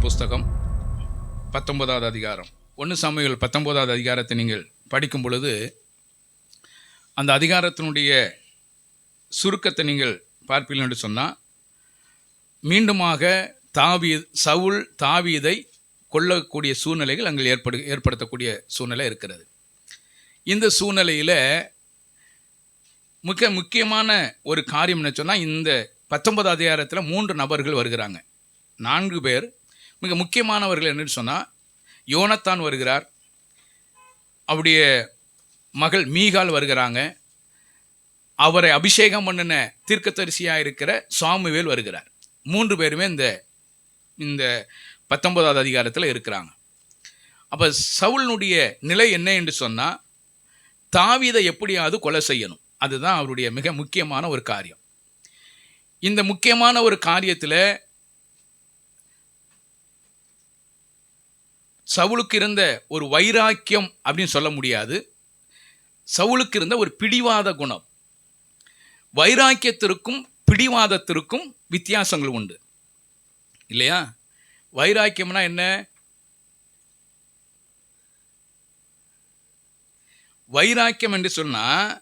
புஸ்தகம் 19வது அதிகாரம். 1 சாமுவேல் 19வது அதிகாரத்தை நீங்கள் படிக்கும் பொழுது அந்த அதிகாரத்தினுடைய சுருக்கத்தை நீங்கள் பார்ப்பீர்கள் என்று சொன்னால், மீண்டுமாக சவுல் தாவீதை கொல்லக்கூடிய சூழ்நிலைகள் அங்கே ஏற்படுத்தக்கூடிய சூழ்நிலை இருக்கிறது. இந்த சூழ்நிலையில் முக்கியமான ஒரு காரியம் என்ன சொன்னால், இந்த 19வது அதிகாரத்தில் 3 நபர்கள் வருகிறாங்க. 4 பேர் மிக முக்கியமானவர்கள் என்று சொன்னால், யோனத்தான் வருகிறார், அவருடைய மகள் மீகால் வருகிறாங்க, அவரை அபிஷேகம் பண்ணின தீர்க்கதரிசியாக இருக்கிற சாமுவேல் வருகிறார். 3 பேருமே இந்த 19வது அதிகாரத்தில் இருக்கிறாங்க. அப்போ சவுலினுடைய நிலை என்ன என்று சொன்னால், தாவீதை எப்படியாவது கொலை செய்யணும். அதுதான் அவருடைய மிக முக்கியமான ஒரு காரியம். இந்த முக்கியமான ஒரு காரியத்தில் சவுலுக்கு இருந்த ஒரு வைராக்கியம் அப்படின்னு சொல்ல முடியாது. சவுலுக்கு இருந்த ஒரு பிடிவாத குணம். வைராக்கியத்திற்கும் பிடிவாதத்திற்கும் வித்தியாசங்கள் உண்டு இல்லையா? வைராக்கியம்னா என்ன? வைராக்கியம் என்று சொன்னால்,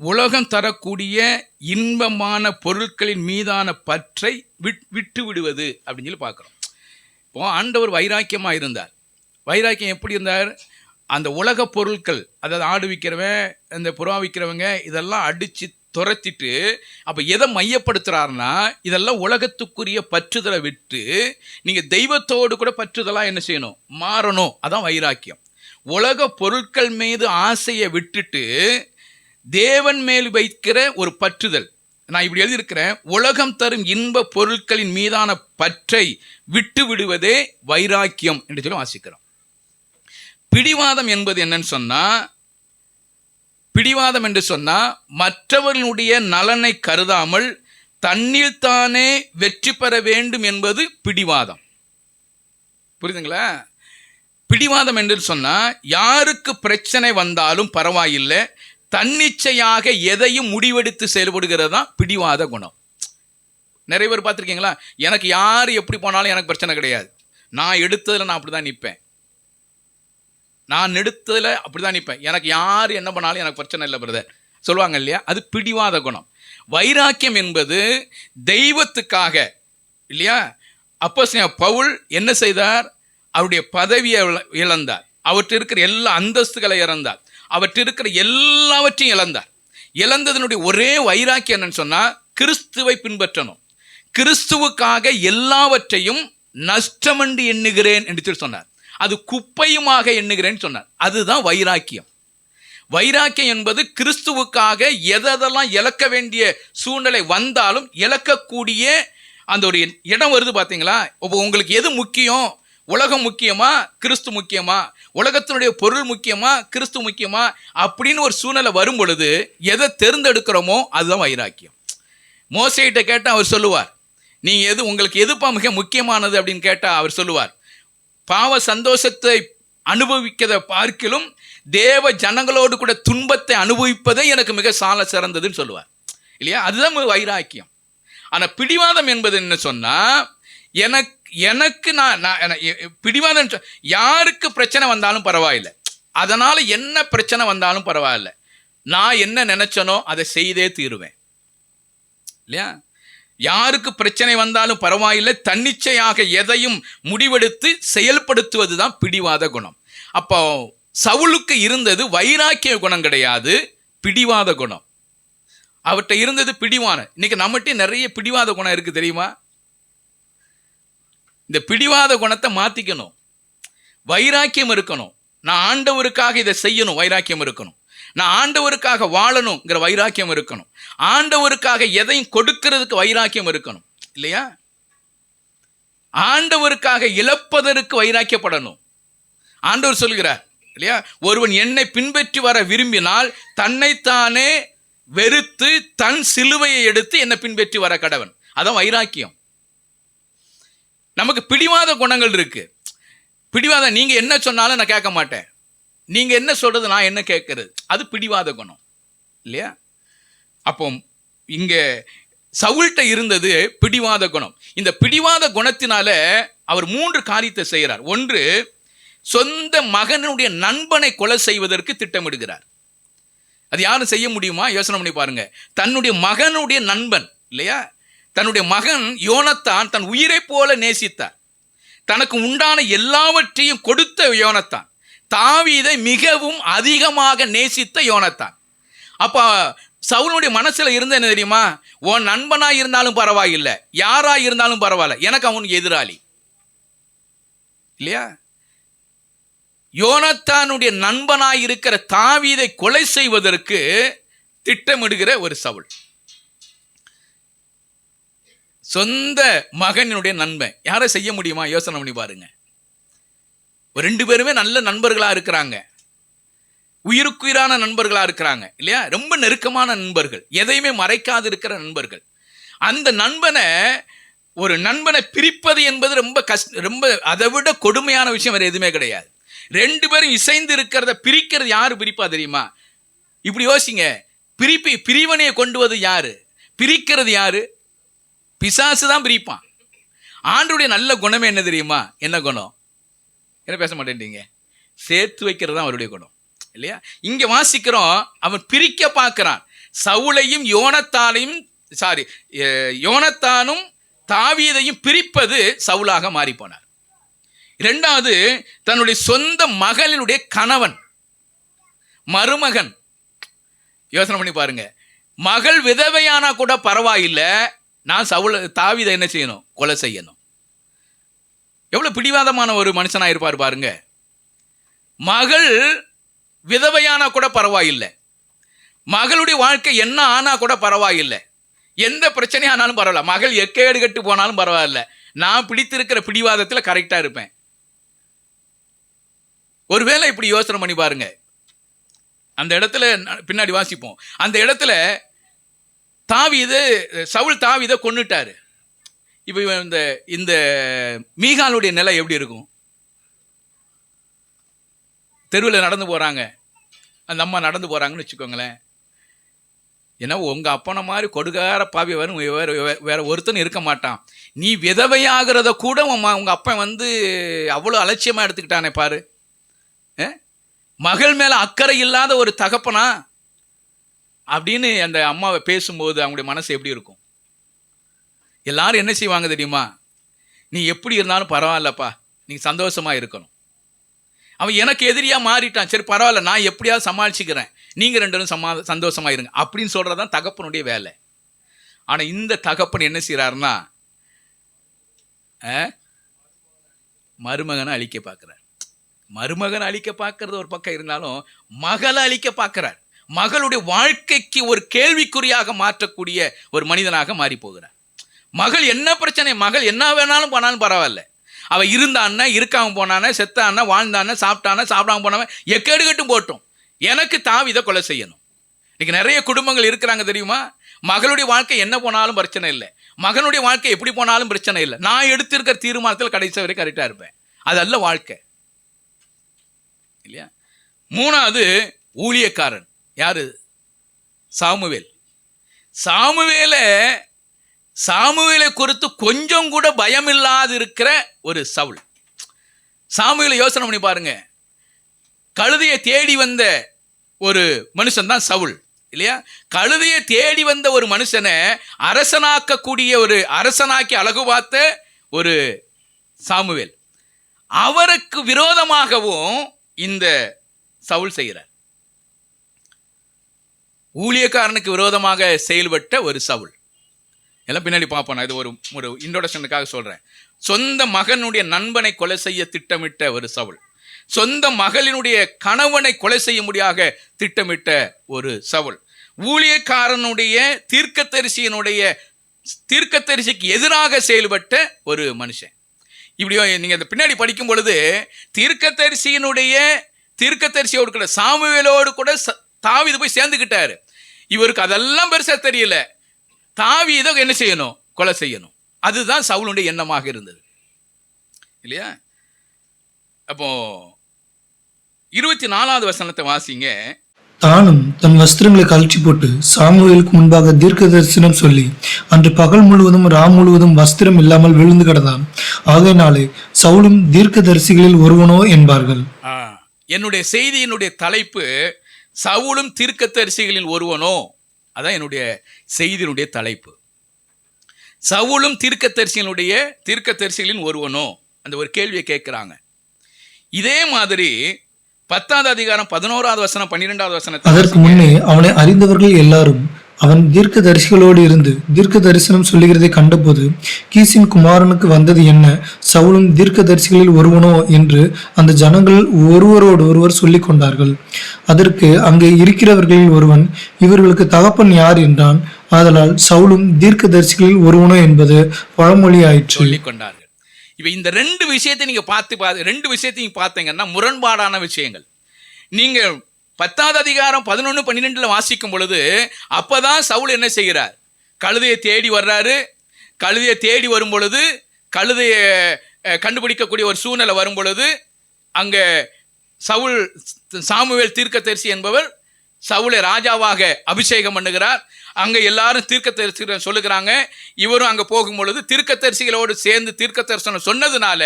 உலகம் தரக்கூடிய இன்பமான பொருட்களின் மீதான பற்றை விட்டு விடுவது அப்படின்னு சொல்லி பார்க்குறோம். இப்போ ஆண்டவர் வைராக்கியமாக இருந்தார். வைராக்கியம் எப்படி இருந்தார்? அந்த உலக பொருட்கள், அதாவது ஆடு விற்கிறவன், இந்த புறா விற்கிறவங்க, இதெல்லாம் அடித்து துரத்திட்டு அப்போ எதை மையப்படுத்துகிறாருன்னா, இதெல்லாம் உலகத்துக்குரிய பற்றுதலை விட்டு நீங்கள் தெய்வத்தோடு கூட பற்றுதலாக என்ன செய்யணும்? மாறணும். அதான் வைராக்கியம். உலக பொருட்கள் மீது ஆசையை விட்டுட்டு தேவன் மேல் வைக்கிற ஒரு பற்றுதல். நான் இப்படி எழுதியிருக்கிறேன், உலகம் தரும் இன்ப பொருட்களின் மீதான பற்றை விட்டு விடுவதே வைராக்கியம் என்று சொல்லி வாசிக்கிறோம். பிடிவாதம் என்பது என்னன்னு சொன்னா, பிடிவாதம் என்று சொன்னா மற்றவர்களுடைய நலனை கருதாமல் தன்னில் தானே வெற்றி பெற வேண்டும் என்பது பிடிவாதம். புரியுதுங்களா? பிடிவாதம் என்று சொன்னா, யாருக்கு பிரச்சனை வந்தாலும் பரவாயில்லை, தன்னிச்சையாக எதையும் முடிவெடுத்து செயல்படுகிறது தான் பிடிவாத குணம். நிறைய பேர் பார்த்துருக்கீங்களா? எனக்கு யார் எப்படி போனாலும் எனக்கு பிரச்சனை கிடையாது, நான் எடுத்ததில் நான் அப்படி தான் நிற்பேன், நான் எடுத்ததில் அப்படி தான் நிற்பேன், எனக்கு யார் என்ன பண்ணாலும் எனக்கு பிரச்சனை இல்லை பிரதர் சொல்லுவாங்க இல்லையா? அது பிடிவாத குணம். வைராக்கியம் என்பது தெய்வத்துக்காக இல்லையா? அப்போஸ்தலன் பவுல் என்ன செய்தார்? அவருடைய பதவியை இழந்தார், அவற்றை இருக்கிற எல்லா அந்தஸ்துகளை இழந்தார், அவற்றை இருக்கிற எல்லாவற்றையும் இழந்தார். இழந்ததனுடைய ஒரே வைராக்கியம் என்னன்னு சொன்னால், கிறிஸ்துவை பின்பற்றணும், கிறிஸ்துவுக்காக எல்லாவற்றையும் நஷ்டமென்று எண்ணுகிறேன் என்று சொல்லி சொன்னார். அது குப்பையுமாக எண்ணுகிறேன்னு சொன்னார். அதுதான் வைராக்கியம். வைராக்கியம் என்பது கிறிஸ்துவுக்காக எதெல்லாம் இழக்க வேண்டிய சூழ்நிலை வந்தாலும் இழக்கக்கூடிய அந்த ஒரு இடம் வருது. பார்த்தீங்களா? உங்களுக்கு எது முக்கியம்? உலகம் முக்கியமா, கிறிஸ்து முக்கியமா? உலகத்தினுடைய பொருள் முக்கியமா, கிறிஸ்து முக்கியமா? அப்படின்னு ஒரு சூழ்நிலை வரும் பொழுது எதை தேர்ந்தெடுக்கிறோமோ அதுதான் வைராக்கியம். மோசேகிட்ட கேட்டால் அவர் சொல்லுவார், நீங்கள் உங்களுக்கு எதுப்பா மிக முக்கியமானது அப்படின்னு கேட்டால் அவர் சொல்லுவார், பாவ சந்தோஷத்தை அனுபவிக்கிறத பார்க்கிலும் தேவ ஜனங்களோடு கூட துன்பத்தை அனுபவிப்பதே எனக்கு மிக சால சிறந்ததுன்னு சொல்லுவார் இல்லையா? அதுதான் வைராக்கியம். ஆனால் பிடிவாதம் என்பது என்ன சொன்னால், எனக்கு நான் பிடிவாதம், யாருக்கு பிரச்சனை வந்தாலும் பரவாயில்லை, அதனால் என்ன பிரச்சனை வந்தாலும் பரவாயில்லை, நான் என்ன நினைச்சனோ அதை செய்தே தீருவேன் இல்லையா? யாருக்கு பிரச்சனை வந்தாலும் பரவாயில்லை, தன்னிச்சையாக எதையும் முடிவெடுத்து செயல்படுத்துவது தான் பிடிவாத குணம். அப்போ சவுலுக்கு இருந்தது வைராக்கிய குணம் கிடையாது, பிடிவாத குணம். அவர்கிட்ட இருந்தது பிடிவான. இன்னைக்கு நம்மகிட்ட நிறைய பிடிவாத குணம் இருக்கு தெரியுமா? இந்த பிடிவாத குணத்தை மாற்றிக்கணும். வைராக்கியம் இருக்கணும். நான் ஆண்டவருக்காக இதை செய்யணும், வைராக்கியம் இருக்கணும். நான் ஆண்டவருக்காக வாழணுங்கிற வைராக்கியம் இருக்கணும். ஆண்டவருக்காக எதையும் கொடுக்கிறதுக்கு வைராக்கியம் இருக்கணும் இல்லையா? ஆண்டவருக்காக இழப்பதற்கு வைராக்கியப்படணும். ஆண்டவர் சொல்கிறார் இல்லையா? ஒருவன் என்னை பின்பற்றி வர விரும்பினால் தன்னைத்தானே வெறுத்து தன் சிலுவையை எடுத்து என்னை பின்பற்றி வர கடவன். அதான் வைராக்கியம். நமக்கு பிடிவாத குணங்கள் இருக்கு. பிடிவாதம், நீங்க என்ன சொன்னாலும் நான் கேட்க மாட்டேன், நீங்க என்ன சொல்றது நான் என்ன கேட்கறது, அது பிடிவாத குணம் இல்லையா? அப்போ இங்கே சவுல்கிட்ட இருந்தது பிடிவாத குணம். இந்த பிடிவாத குணத்தினால அவர் 3 காரியத்தை செய்கிறார். ஒன்று, சொந்த மகனுடைய நண்பனை கொலை செய்வதற்கு திட்டமிடுகிறார். அது யாரும் செய்ய முடியுமா? யோசனை பண்ணி பாருங்க. தன்னுடைய மகனுடைய நண்பன் இல்லையா, தன்னுடைய மகன் யோனத்தான் தன் உயிரை போல நேசித்தார். தனக்கு உண்டான எல்லாவற்றையும் கொடுத்த யோனத்தான், தாவீதை மிகவும் அதிகமாக நேசித்த யோனத்தான். அப்ப சவுலுடைய மனசுல இருந்த என்ன தெரியுமா? உன் நண்பனா இருந்தாலும் பரவாயில்லை, யாரா இருந்தாலும் பரவாயில்ல, எனக்கு அவனுக்கு எதிராளி இல்லையா. யோனத்தானுடைய நண்பனாய் இருக்கிற தாவீதை கொலை செய்வதற்கு திட்டமிடுகிற ஒரு சவுல். சொந்த மகனுடைய நண்பன் யாரை செய்ய முடியுமா? யோசனை பண்ணி பாருங்க. 2 பேருமே நல்ல நண்பர்களா இருக்கிறாங்க, உயிருக்குயிரான நண்பர்களா இருக்கிறாங்க இல்லையா, ரொம்ப நெருக்கமான நண்பர்கள், எதையுமே மறைக்காது இருக்கிற நண்பர்கள். அந்த ஒரு நண்பனை பிரிப்பது என்பது ரொம்ப அதை விட கொடுமையான விஷயம் வேற எதுவுமே கிடையாது. 2 பேரும் இசைந்து இருக்கிறத பிரிக்கிறது யாரு பிரிப்பா தெரியுமா? இப்படி யோசிங்க. பிரிவினையை கொண்டுவது யாரு? பிரிக்கிறது யாரு? பிசாசு தான் பிரிப்பான். ஆண்டவருடைய நல்ல குணமே என்ன தெரியுமா? என்ன குணம்? என்ன பேச மாட்டேன்றீங்க? சேர்த்து வைக்கிறது தான் அவருடைய குணம் இல்லையா. இங்க வாசிக்கிறோம், அவன் பிரிக்க பார்க்கிறான். சவுலையும் யோனத்தானும் தாவீதையும் பிரிப்பது சவுலாக மாறி போனார். 2வது, தன்னுடைய சொந்த மகளினுடைய கணவன், மருமகன். யோசனை பண்ணி பாருங்க. மகள் விதவையானா கூட பரவாயில்லை, நான் தாவீதை என்ன செய்யணும்? கொலை செய்யணும். எவ்வளவு பிடிவாதமான ஒரு மனுஷனா இருப்பார் பாருங்க. மகள் விதவையானா கூட பரவாயில்லை, மகளுடைய வாழ்க்கை என்ன ஆனா கூட பரவாயில்லை, எந்த பிரச்சனையானாலும் பரவாயில்ல, மகள் எக்கேடு கட்டு போனாலும் பரவாயில்ல, நான் பிடித்திருக்கிற பிடிவாதத்தில் கரெக்டா இருப்பேன். ஒருவேளை இப்படி யோசனை பண்ணி பாருங்க. அந்த இடத்துல பின்னாடி வாசிப்போம். அந்த இடத்துல சவுல் தாவீதை கொன்னுட்டாரு. இப்போ இந்த மீகாலுடைய நிலை எப்படி இருக்கும்? தெருவில் நடந்து போறாங்க, அந்த அம்மா நடந்து போறாங்கன்னு வச்சுக்கோங்களேன். ஏன்னா உங்க அப்பனை மாதிரி கொடுக்கார பாவி வரும் வேற ஒருத்தனும் இருக்க மாட்டான். நீ விதவையாகிறத கூட உங்க அப்பன் அவ்வளோ அலட்சியமா எடுத்துக்கிட்டானே பாரு. மகள் மேல அக்கறை இல்லாத ஒரு தகப்பனா அப்படின்னு அந்த அம்மாவை பேசும்போது அவங்களுடைய மனசு எப்படி இருக்கும்? எல்லாரும் என்ன செய்வாங்க தெரியுமா? நீ எப்படி இருந்தாலும் பரவாயில்லப்பா, நீ சந்தோஷமா இருக்கணும். அவன் எனக்கு எதிரியா மாறிட்டான், சரி பரவாயில்ல, நான் எப்படியாவது சமாளிச்சுக்கிறேன், நீங்க 2 பேரும் சந்தோஷமா இருங்க அப்படின்னு சொல்றதான் தகப்பனுடைய வேலை. ஆனா இந்த தகப்பன் என்ன செய்யறாருன்னா, மருமகனை அழிக்க பார்க்கிறார். மருமகனை அழிக்க பார்க்கறது ஒரு பக்கம் இருந்தாலும் மகளை அழிக்க பார்க்கிறார். மகளுடைய வாழ்க்கைக்கு ஒரு கேள்விக்குறியாக மாற்றக்கூடிய ஒரு மனிதனாக மாறி போகிறார். மகள் என்ன பிரச்சனை, மகள் என்ன வேணாலும் போனாலும் பரவாயில்ல, அவ இருந்தான்னா இருக்காம போனானே, செத்தானா வாழ்ந்தானே, சாப்பிட்டானா சாப்பிடாம போனவன் எக்கேடு கட்டும் போட்டோம், எனக்கு தாவீதை கொலை செய்யணும். இன்னைக்கு நிறைய குடும்பங்கள் இருக்கிறாங்க தெரியுமா? மகளுடைய வாழ்க்கை என்ன போனாலும் பிரச்சனை இல்லை, மகனுடைய வாழ்க்கை எப்படி போனாலும் பிரச்சனை இல்லை, நான் எடுத்திருக்கிற தீர்மானத்தில் கடைசி வரை கரெக்டா இருப்பேன். அதல்ல வாழ்க்கை இல்லையா. 3வது, ஊழியக்காரன் யாரு? சாமுவேலை குறித்து கொஞ்சம் கூட பயம் இல்லாது இருக்கிற ஒரு சவுல். சாமுவேலை யோசனை பண்ணி பாருங்க. கழுதையை தேடி வந்த ஒரு மனுஷன் தான் சவுல் இல்லையா. கழுதையை தேடி வந்த ஒரு மனுஷனை அரசனாக்கி அழகு பார்த்த ஒரு சாமுவேல், அவருக்கு விரோதமாகவும் இந்த சவுல் செய்கிறார். ஊழியக்காரனுக்கு விரோதமாக செயல்பட்ட ஒரு சவுல். எல்லாம் பின்னாடி பார்ப்போம். இது ஒரு இன்ட்ரோடக்ஷனுக்காக சொல்றேன். சொந்த மகனுடைய நண்பனை கொலை செய்ய திட்டமிட்ட ஒரு சவுல், சொந்த மகளினுடைய கணவனை கொலை செய்ய முடியாக திட்டமிட்ட ஒரு சவுல், ஊழியக்காரனுடைய தீர்க்கதரிசிக்கு எதிராக செயல்பட்ட ஒரு மனுஷன். இப்படியோ நீங்க அந்த பின்னாடி படிக்கும் பொழுது தீர்க்கதரிசியோடு கூட சாமுவேலோடு கூட தாவீது போய் சேர்ந்துக்கிட்டாரு. இவருக்கு அதெல்லாம் பெருசா தெரியல, தாவீதை என்ன செய்யணும்? கொலை செய்யணும். அதுதான் சவுலுடைய எண்ணமாக இருந்தது இல்லையா. அப்போ 24வது வசனத்தை வாசிங்க. தானும் தன் வஸ்திரங்களை கழற்றி போட்டு சாமுவேலுக்கு முன்பாக தீர்க்க தரிசனம் சொல்லி அன்று பகல் முழுவதும் ராம் முழுவதும் வஸ்திரம் இல்லாமல் விழுந்து கிடந்தான். ஆகையினாலே சவுலும் தீர்க்க தரிசிகளில் ஒருவனோ என்பார்கள். என்னுடைய செய்தியினுடைய தலைப்பு சவுலும் தீர்க்கதரிசிகளில் ஒருவனோ. அதான் என்னுடைய செய்தியினுடைய தலைப்பு. சவுலும் தீர்க்கதரிசிகளின் ஒருவனோ அந்த ஒரு கேள்வியை கேட்கிறாங்க. இதே மாதிரி 10வது அதிகாரம் 11வது வசனம் 12வது வசனம். அதற்கு முன்னே அவனை அறிந்தவர்கள் எல்லாரும் அவன் தீர்க்க தரிசிகளோடு இருந்து தீர்க்க தரிசனம் சொல்லுகிறதை கண்டபோது கீசின் குமாரனுக்கு வந்தது என்ன, சவுலும் தீர்க்க தரிசிகளில் ஒருவனோ என்று அந்த ஜனங்கள் ஒருவரோடு ஒருவர் சொல்லிக் கொண்டார்கள். அதற்கு அங்கே இருக்கிறவர்களில் ஒருவன், இவர்களுக்கு தகப்பன் யார் என்றான். ஆதலால் சவுலும் தீர்க்க தரிசிகளில் ஒருவனோ என்பது பழமொழி ஆயிற்று சொல்லிக் கொண்டார்கள். இப்ப இந்த ரெண்டு விஷயத்தை நீங்க ரெண்டு விஷயத்தையும் பார்த்தீங்கன்னா முரண்பாடான விஷயங்கள். நீங்க 10வது அதிகாரம் 11, 12 வாசிக்கும் பொழுது அப்பதான் சவுல் என்ன செய்கிறார்? கழுதையை தேடி வர்றாரு. கழுதையை தேடி வரும் பொழுது கழுதையை கண்டுபிடிக்கக்கூடிய ஒரு சூழ்நிலை வரும் பொழுது அங்க சவுல் சாமுவேல் தீர்க்கதரிசி என்பவர் சவுலை ராஜாவாக அபிஷேகம் பண்ணுகிறார். அங்க எல்லாரும் தீர்க்கதரிசி சொல்லுகிறாங்க. இவரும் அங்க போகும் பொழுது தீர்க்கதரிசிகளோடு சேர்ந்து தீர்க்க தரிசனம் சொன்னதுனால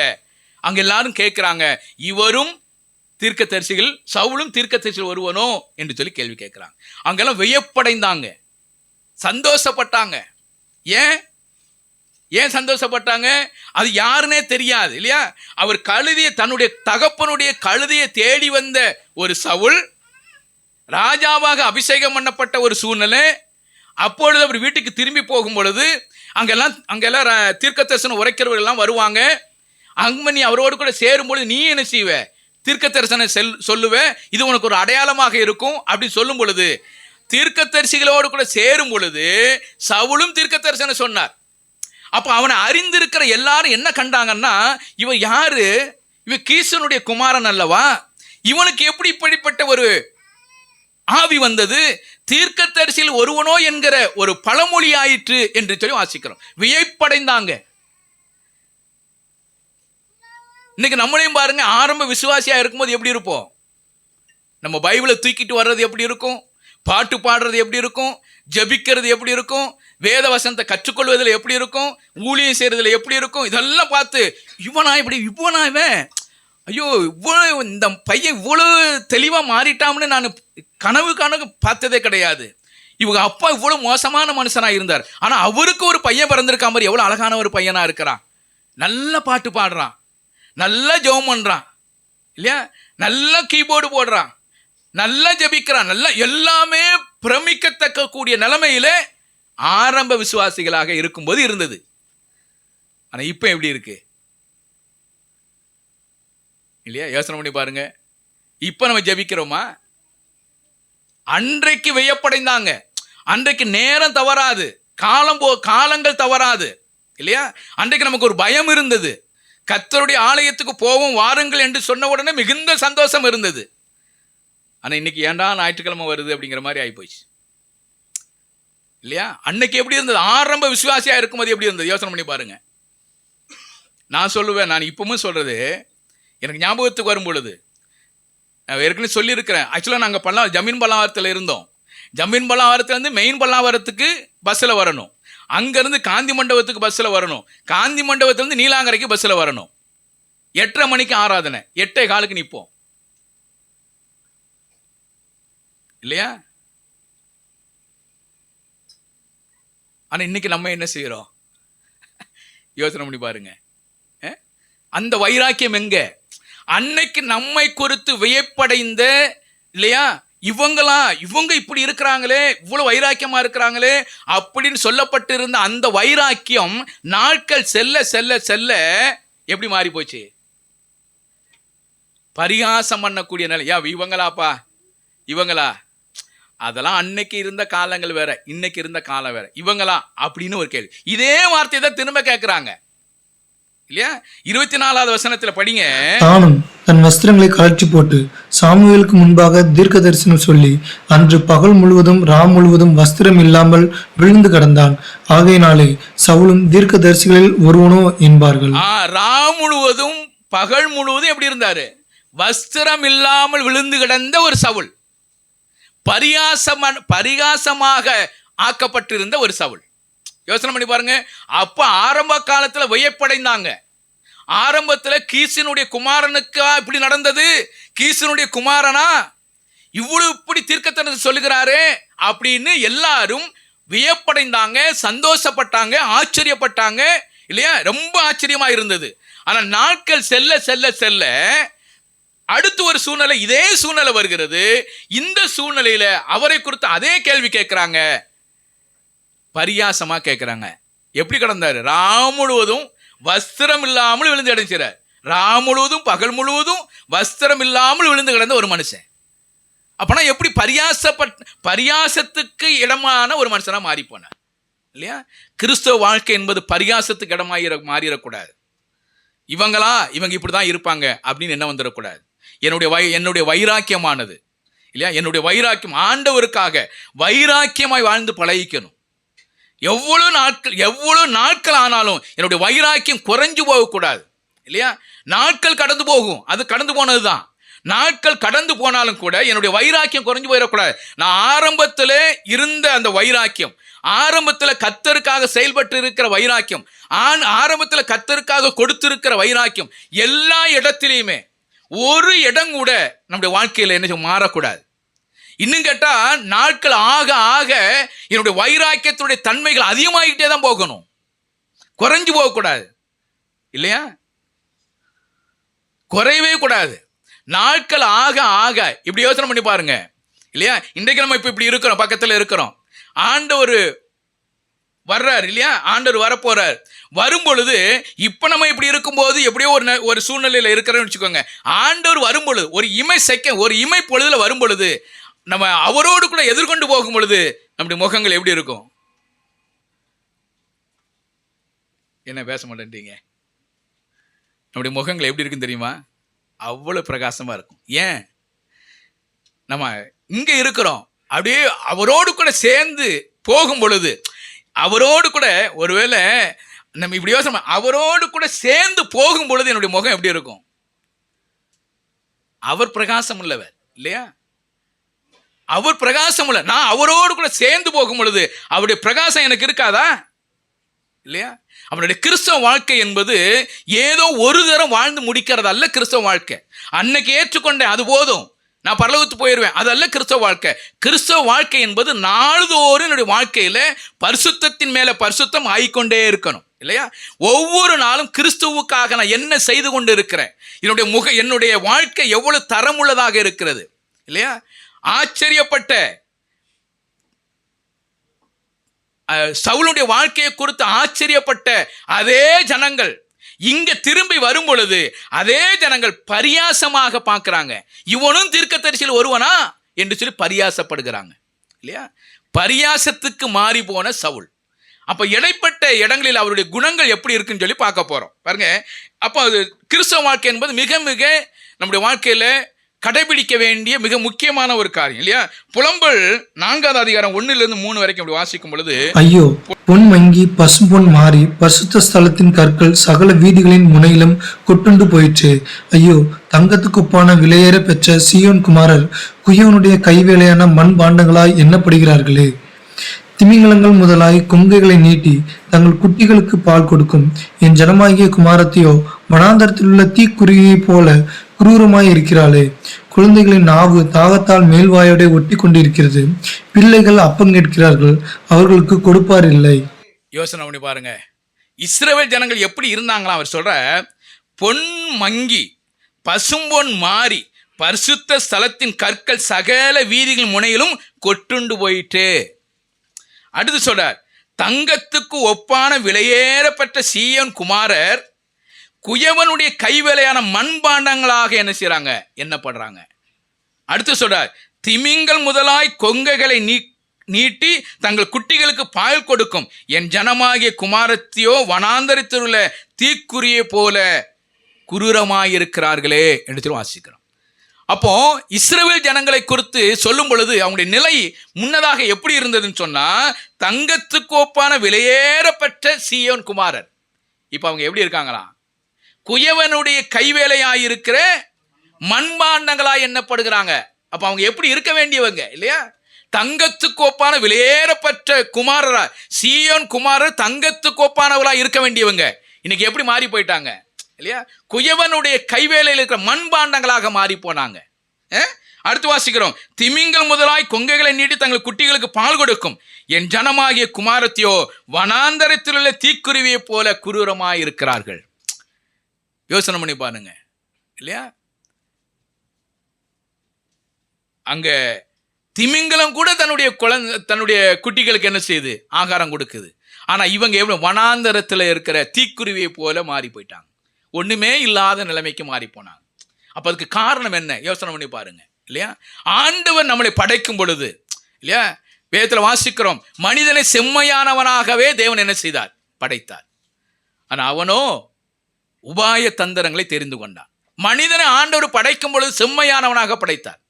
அங்க எல்லாரும் கேட்கிறாங்க, இவரும் தீர்க்கதரிசிகள் சவுலும் தீர்க்கதரிசிகள் ஒருவனோ என்று சொல்லி கேள்வி கேட்கிறாங்க. அங்கெல்லாம் வியப்படைந்தாங்க, சந்தோஷப்பட்டாங்க. ஏன் சந்தோஷப்பட்டாங்க? அது யாருன்னே தெரியாது இல்லையா? அவர் கழுதையை, தன்னுடைய தகப்பனுடைய கழுதையை தேடி வந்த ஒரு சவுல் ராஜாவாக அபிஷேகம் பண்ணப்பட்ட ஒரு சூழ்நிலை. அப்பொழுது அவர் வீட்டுக்கு திரும்பி போகும் பொழுது அங்கெல்லாம் தீர்க்க தரிசனம் உரைக்கிறவர்கள் எல்லாம் வருவாங்க. அங்க நீ அவரோடு கூட சேரும் பொழுது நீ என்ன செய்வ? தீர்க்க தரிசனம் சொல்லுவ, இது உனக்கு ஒரு அடையாளமாக இருக்கும் அப்படி சொல்லும் பொழுது தீர்க்க தரிசிகளோடு கூட சேரும் பொழுது சவுலும் தீர்க்க தரிசனம் சொன்னார். அப்ப அவனை அறிந்திருக்கிற எல்லாரும் என்ன கண்டாங்கன்னா, இவன் யாரு? இவன் கீசனுடைய குமாரன் அல்லவா? இவனுக்கு எப்படி இப்படிப்பட்ட ஒரு ஆவி வந்தது? தீர்க்கதரிசியில் ஒருவனோ என்கிற ஒரு பழமொழி ஆயிற்று என்று சொல்லி வாசிக்கிறோம். வியப்படைந்தாங்க. இன்னைக்கு நம்மளையும் பாருங்க, ஆரம்ப விசுவாசியா இருக்கும்போது எப்படி இருப்போம்? நம்ம பைபிளை தூக்கிட்டு வர்றது எப்படி இருக்கும்? பாட்டு பாடுறது எப்படி இருக்கும்? ஜபிக்கிறது எப்படி இருக்கும்? வேத வசனத்தை கற்றுக்கொள்வதில் எப்படி இருக்கும்? ஊழியம் செய்யறதுல எப்படி இருக்கும்? இதெல்லாம் பார்த்து இவனா இவன் ஐயோ இவ்வளவு இந்த பையன் இவ்வளவு தெளிவா மாறிட்டான்னு நான் கனவு பார்த்ததே கிடையாது. இவங்க அப்பா இவ்வளவு மோசமான மனுஷனா இருந்தார், ஆனா அவருக்கு ஒரு பையன் பிறந்திருக்கா மாதிரி எவ்வளவு அழகான ஒரு பையனா இருக்கிறான். நல்ல பாட்டு பாடுறான், நல்லா ஜெபம் பண்றான் இல்லையா, நல்லா கீபோர்டு போடுறான், நல்லா ஜெபிக்கிறான், நல்லா எல்லாமே பிரமிக்கத்தக்க கூடிய நிலைமையில ஆரம்ப விசுவாசிகளாக இருக்கும்போது இருந்தது. ஆனா இப்ப எப்படி இருக்கு இல்லையா? யோசனை பண்ணி பாருங்க. இப்ப நம்ம ஜெபிக்கிறோமா? அன்றைக்கு வியப்படைந்தாங்க. அன்றைக்கு நேரம் தவறாது, காலங்கள் தவறாது இல்லையா? அன்றைக்கு நமக்கு ஒரு பயம் இருந்தது. கர்த்தருடைய ஆலயத்துக்கு போவோம் வாருங்கள் என்று சொன்ன உடனே மிகுந்த சந்தோஷம் இருந்தது. ஆனா இன்னைக்கு ஏன்டா ஞாயிற்றுக்கிழமை வருது அப்படிங்கிற மாதிரி ஆயிப்போச்சு இல்லையா? அன்னைக்கு எப்படி இருந்தது? ஆரம்ப விசுவாசியா இருக்கும்போது எப்படி இருந்தது? யோசனை பண்ணி பாருங்க. நான் சொல்லுவேன், நான் இப்பவும் சொல்றது எனக்கு ஞாபகத்துக்கு வரும் பொழுது நான் ஏற்கனவே சொல்லியிருக்கிறேன். ஆக்சுவலாக நாங்கள் ஜமீன் பல்லாவரத்தில் இருந்தோம். ஜமீன் பல்லாவரத்துலேருந்து மெயின் பல்லாவரத்துக்கு பஸ்ஸில் வரணும். அங்கேருந்து காந்தி மண்டபத்துக்கு பஸ்ஸில் வரணும். காந்தி மண்டபத்திலேருந்து நீலாங்கரைக்கு பஸ்ஸில் வரணும். 8:30 மணிக்கு ஆராதனை, 8:15 நிற்போம் இல்லையா? ஆனால் இன்னைக்கு நம்ம என்ன செய்கிறோம்? யோசனை பண்ணி பாருங்க. அந்த வைராக்கியம் எங்க? அன்னைக்கு நம்மை குறித்து வியப்படைந்த இல்லையா, இவங்க இப்படி இருக்கிறாங்களே, இவ்வளவு வைராக்கியமா இருக்கிறாங்களே அப்படின்னு சொல்லப்பட்டிருந்த அந்த வைராக்கியம் நாட்கள் செல்ல செல்ல செல்ல எப்படி மாறி போச்சு? பரிகாசம் பண்ணக்கூடிய நிலை. இவங்களா அதெல்லாம் அன்னைக்கு இருந்த காலங்கள் வேற, இன்னைக்கு இருந்த காலம் வேற. இவங்களா அப்படின்னு ஒரு கேள்வி. இதே வார்த்தையை தான் திரும்ப கேட்கிறாங்க இல்லையா? 24வது வசனத்துல படிங்க. தானும் தன் வஸ்திரங்களை கழற்றி போட்டு சாமுவேலுக்கு முன்பாக தீர்க்க தரிசனம் சொல்லி அன்று பகல் முழுவதும் ராம் முழுவதும் வஸ்திரம் இல்லாமல் விழுந்து கிடந்தான். ஆகையினாலே சவுலும் தீர்க்க தரிசிகளில் ஒருவனோ என்பார்கள். ராம் முழுவதும் பகல் முழுவதும் எப்படி இருந்தாரு? வஸ்திரம் இல்லாமல் விழுந்து கிடந்த ஒரு சவுல். பரிகாசமாக ஆக்கப்பட்டிருந்த ஒரு சவுல். யோசனை பண்ணி பாருங்க. அப்ப ஆரம்ப காலத்துல வியப்படைந்தாங்க. ஆரம்பத்துல கீசினுடைய குமாரனுக்கா இப்படி நடந்தது? கீசினுடைய குமாரனா இவ்வளவு இப்படி தீர்க்கதரிசனம் சொல்லுகிறாரே அப்படின்னு எல்லாரும் வியப்படைந்தாங்க, சந்தோஷப்பட்டாங்க, ஆச்சரியப்பட்டாங்க இல்லையா? ரொம்ப ஆச்சரியமா இருந்தது. ஆனா நாட்கள் செல்ல செல்ல செல்ல அடுத்து ஒரு சூழ்நிலை, இதே சூழ்நிலை வருகிறது. இந்த சூழ்நிலையில அவரை குறித்து அதே கேள்வி கேட்கிறாங்க, பரியாசமா கேட்கிறாங்க. எப்படி கிடந்தாரு? ராம் முழுவதும் வஸ்திரம் இல்லாமல் விழுந்து அடைஞ்சார். ராம் முழுவதும் பகல் முழுவதும் வஸ்திரம் இல்லாமல் விழுந்து கிடந்த ஒரு மனுஷன். அப்பனா எப்படி பரியாசத்துக்கு இடமான ஒரு மனுஷனா மாறி போனார் இல்லையா? கிறிஸ்தவ வாழ்க்கை என்பது பரியாசத்துக்கு இடமாக மாறிடக்கூடாது. இவங்க இப்படிதான் இருப்பாங்க அப்படின்னு என்ன வந்துடக்கூடாது. என்னுடைய வைராக்கியமானது இல்லையா? என்னுடைய வைராக்கியம் ஆண்டவருக்காக வைராக்கியமாய் வாழ்ந்து பழகிக்கணும். எவ்வளவு நாட்கள் ஆனாலும் என்னுடைய வைராக்கியம் குறைஞ்சு போகக்கூடாது இல்லையா? நாட்கள் கடந்து போகும், அது கடந்து போனதுதான். நாட்கள் கடந்து போனாலும் கூட என்னுடைய வைராக்கியம் குறைஞ்சு போயிடக்கூடாது. நான் ஆரம்பத்தில் இருந்த அந்த வைராக்கியம், ஆரம்பத்தில் கர்த்தருக்காக செயல்பட்டு இருக்கிற வைராக்கியம், ஆரம்பத்தில் கர்த்தருக்காக கொடுத்திருக்கிற வைராக்கியம், எல்லா இடத்திலையுமே ஒரு இடம் கூட நம்முடைய வாழ்க்கையில் என்ன மாறக்கூடாது. இன்னும் கேட்டா நாட்கள் ஆக ஆக என்னுடைய வைராக்கியத்துடைய தன்மைகள் அதிகமாகிட்டே தான் போகணும், குறைஞ்சு போகக்கூடாது இல்லையா? குறையவே கூடாது. நாட்கள் ஆக ஆக இப்படி யோசனை பண்ணி பாருங்க இல்லையா? இன்றைக்கு நம்ம இப்படி இருக்கிறோம், பக்கத்தில் இருக்கிறோம். ஆண்டவர் வர்றார் இல்லையா? ஆண்டவர் வரப்போறார். வரும்பொழுது இப்ப நம்ம இப்படி இருக்கும்போது எப்படியோ ஒரு சூழ்நிலையில இருக்கிறோம்னு வச்சுக்கோங்க. ஆண்டவர் வரும்பொழுது ஒரு இமை பொழுதுல வரும்பொழுது நம்ம அவரோடு கூட எதிர்கொண்டு போகும் பொழுது நம்முடைய முகங்கள் எப்படி இருக்கும்? என்ன பேச மாட்டேன்றீங்க? நம்முடைய முகங்கள் எப்படி இருக்குன்னு தெரியுமா? அவ்வளவு பிரகாசமா இருக்கும். ஏன்? நம்ம இங்க இருக்கிறோம், அப்படியே அவரோடு கூட சேர்ந்து போகும் பொழுது, அவரோடு கூட ஒருவேளை நம்ம இப்படி யோசனை, அவரோடு கூட சேர்ந்து போகும் பொழுது என்னுடைய முகம் எப்படி இருக்கும்? அவர் பிரகாசம் உள்ளவர் இல்லையா? அவர் பிரகாசம் உள்ள, நான் அவரோடு கூட சேர்ந்து போகும் பொழுது அவருடைய பிரகாசம் எனக்கு இருக்காதா இல்லையா? அவருடைய கிறிஸ்தவ வாழ்க்கை என்பது ஏதோ ஒரு தரம் வாழ்ந்து முடிக்கிறது அல்ல. கிறிஸ்தவ வாழ்க்கை அன்னைக்கு ஏற்றுக்கொண்டேன், அது போதும், நான் பரலோகத்துக்கு போயிடுவேன், அது அல்ல கிறிஸ்தவ வாழ்க்கை. கிறிஸ்தவ வாழ்க்கை என்பது நாள்தோறும் என்னுடைய வாழ்க்கையில பரிசுத்தத்தின் மேல பரிசுத்தம் ஆகிக்கொண்டே இருக்கணும் இல்லையா? ஒவ்வொரு நாளும் கிறிஸ்துவுக்காக நான் என்ன செய்து கொண்டு இருக்கிறேன், என்னுடைய வாழ்க்கை எவ்வளவு தரமுள்ளதாக இருக்கிறது இல்லையா? ஆச்சரியப்பட்ட சவுலுடைய வாழ்க்கையை குறித்து ஆச்சரியப்பட்ட அதே ஜனங்கள் இங்க திரும்பி வரும் பொழுது அதே ஜனங்கள் பரியாசமாக பார்க்கிறாங்க. இவனும் தீர்க்கதரிசியில் ஒருவனா என்று சொல்லி பரியாசப்படுகிறாங்க இல்லையா? பரியாசத்துக்கு மாறி போன சவுல். அப்ப இடைப்பட்ட இடங்களில் அவருடைய குணங்கள் எப்படி இருக்குன்னு சொல்லி பார்க்க போறோம் பாருங்க. அப்போ அது கிறிஸ்தவ வாழ்க்கை என்பது மிக மிக நம்முடைய வாழ்க்கையில கடைபிடிக்க வேண்டிய மிக முக்கியமான ஒரு காரியம் இல்லையா? புலம்பல் 4வது அதிகாரம் 1-3 வரைக்கும் அப்படி வாசிக்கும் பொழுது, ஐயோ, பொன் மங்கி பசும்பொன் மாறி பரிசுத்த ஸ்தலத்தின் கற்கள் சகல வீதிகளின் முனையிலும் கொட்டுண்டு போயிற்று. ஐயோ, தங்கத்துக்கு ஒப்பான விலையேற பெற்ற சீயோன் குமாரர் குயவனுடைய கைவேலையான மண் பாண்டங்களாய் எண்ணப்படுகிறார்களே. திமிங்கலங்கள் முதலாய் கொங்கைகளை நீட்டி தங்கள் குட்டிகளுக்கு பால் கொடுக்கும் என் ஜனமாகிய குமாரத்தையோ வனாந்தரத்தில் உள்ள தீக்குருவியை போல குரூரமாய் இருக்கிறாளே. குழந்தைகளின் நாவு தாகத்தால் மேல்வாயோட ஒட்டி கொண்டிருக்கிறது. பிள்ளைகள் அப்பம் கேட்கிறார்கள், அவர்களுக்கு கொடுப்பார் இல்லை. யோசனை பண்ணி பாருங்க, இஸ்ரவேல் ஜனங்கள் எப்படி இருந்தாங்களா? அவர் சொல்ற, பொன் மங்கி பசும்பொன் மாறி பரிசுத்த ஸ்தலத்தின் கற்கள் சகல வீதிகள் முனையிலும் கொட்டுண்டு போயிட்டு. அடுத்து சொல்றார், தங்கத்துக்கு ஒப்பான விலையேறப்பட்ட சீயோன் குமாரர் குயவனுடைய கைவேலையான மண்பாண்டங்களாக என்ன செய்யறாங்க, எண்ணப்படுறாங்க. அடுத்து சொல்றார், திமிங்கள் முதலாய் கொங்கைகளை நீட்டி தங்கள் குட்டிகளுக்கு பால் கொடுக்கும் என் ஜனமாகிய குமாரத்தியோ வனாந்தரத்தில் உள்ள தீக்குறியை போல குரூரமாயிருக்கிறார்களே என்று சொல்லி வாசிக்கிறோம். அப்போ இஸ்ரவேல் ஜனங்களை குறித்து சொல்லும் பொழுது அவங்களுடைய நிலை முன்னதாக எப்படி இருந்ததுன்னு சொன்னா, தங்கத்துக்கு ஒப்பான விலையேறப்பட்ட சீயோன் குமாரர். இப்ப அவங்க எப்படி இருக்காங்களா? குயவனுடைய கைவேலையாயிருக்கிற மண்பாண்டங்களாய் எண்ணப்படுகிறாங்க. அப்ப அவங்க எப்படி இருக்க வேண்டியவங்க இல்லையா? தங்கத்துக்கு ஒப்பான விலையேறப்பட்ட குமாரரா, சீயோன் குமாரர் தங்கத்துக்கு ஒப்பானவர்களா இருக்க வேண்டியவங்க இன்னைக்கு எப்படி மாறி போயிட்டாங்க இல்லையா? குயவனுடைய கைவேலையில் இருக்கிற மண்பாண்டங்களாக மாறி போனாங்க. அடுத்து வாசிக்கிறோம், திமிங்கல் முதலாய் கொங்கைகளை நீட்டி தங்கள் குட்டிகளுக்கு பால் கொடுக்கும் என் ஜனமாகிய குமாரத்தியோ வனாந்தரத்தில் உள்ள தீக்குருவியை போல குரூரமாய் இருக்கிறார்கள். யோசனை பண்ணி பாருங்க இல்லையா? அங்க திமிங்கலம் கூட தன்னுடைய குட்டிகளுக்கு என்ன செய்யுது? ஆகாரம் கொடுக்குது. ஆனா இவங்க எவ்வளவு வனாந்தரத்தில் இருக்கிற தீக்குருவியை போல மாறி போயிட்டாங்க. ஒண்ணுமே இல்லாத நிலைமைக்கு மாறி போனாங்க. அப்ப அதுக்கு காரணம் என்ன? யோசனை பண்ணி பாருங்க இல்லையா? ஆண்டவர் நம்மளை படைக்கும் பொழுது இல்லையா, வேதத்துல வாசிக்கிறோம், மனிதனை செம்மையானவனாகவே தேவன் என்ன செய்தார்? படைத்தார். ஆனா அவனோ உபாய தந்திரங்களை தெரிந்து கொண்டான். மனிதனை ஆண்டவர் படைக்கும் பொழுது செம்மையானவனாக படைத்தார்,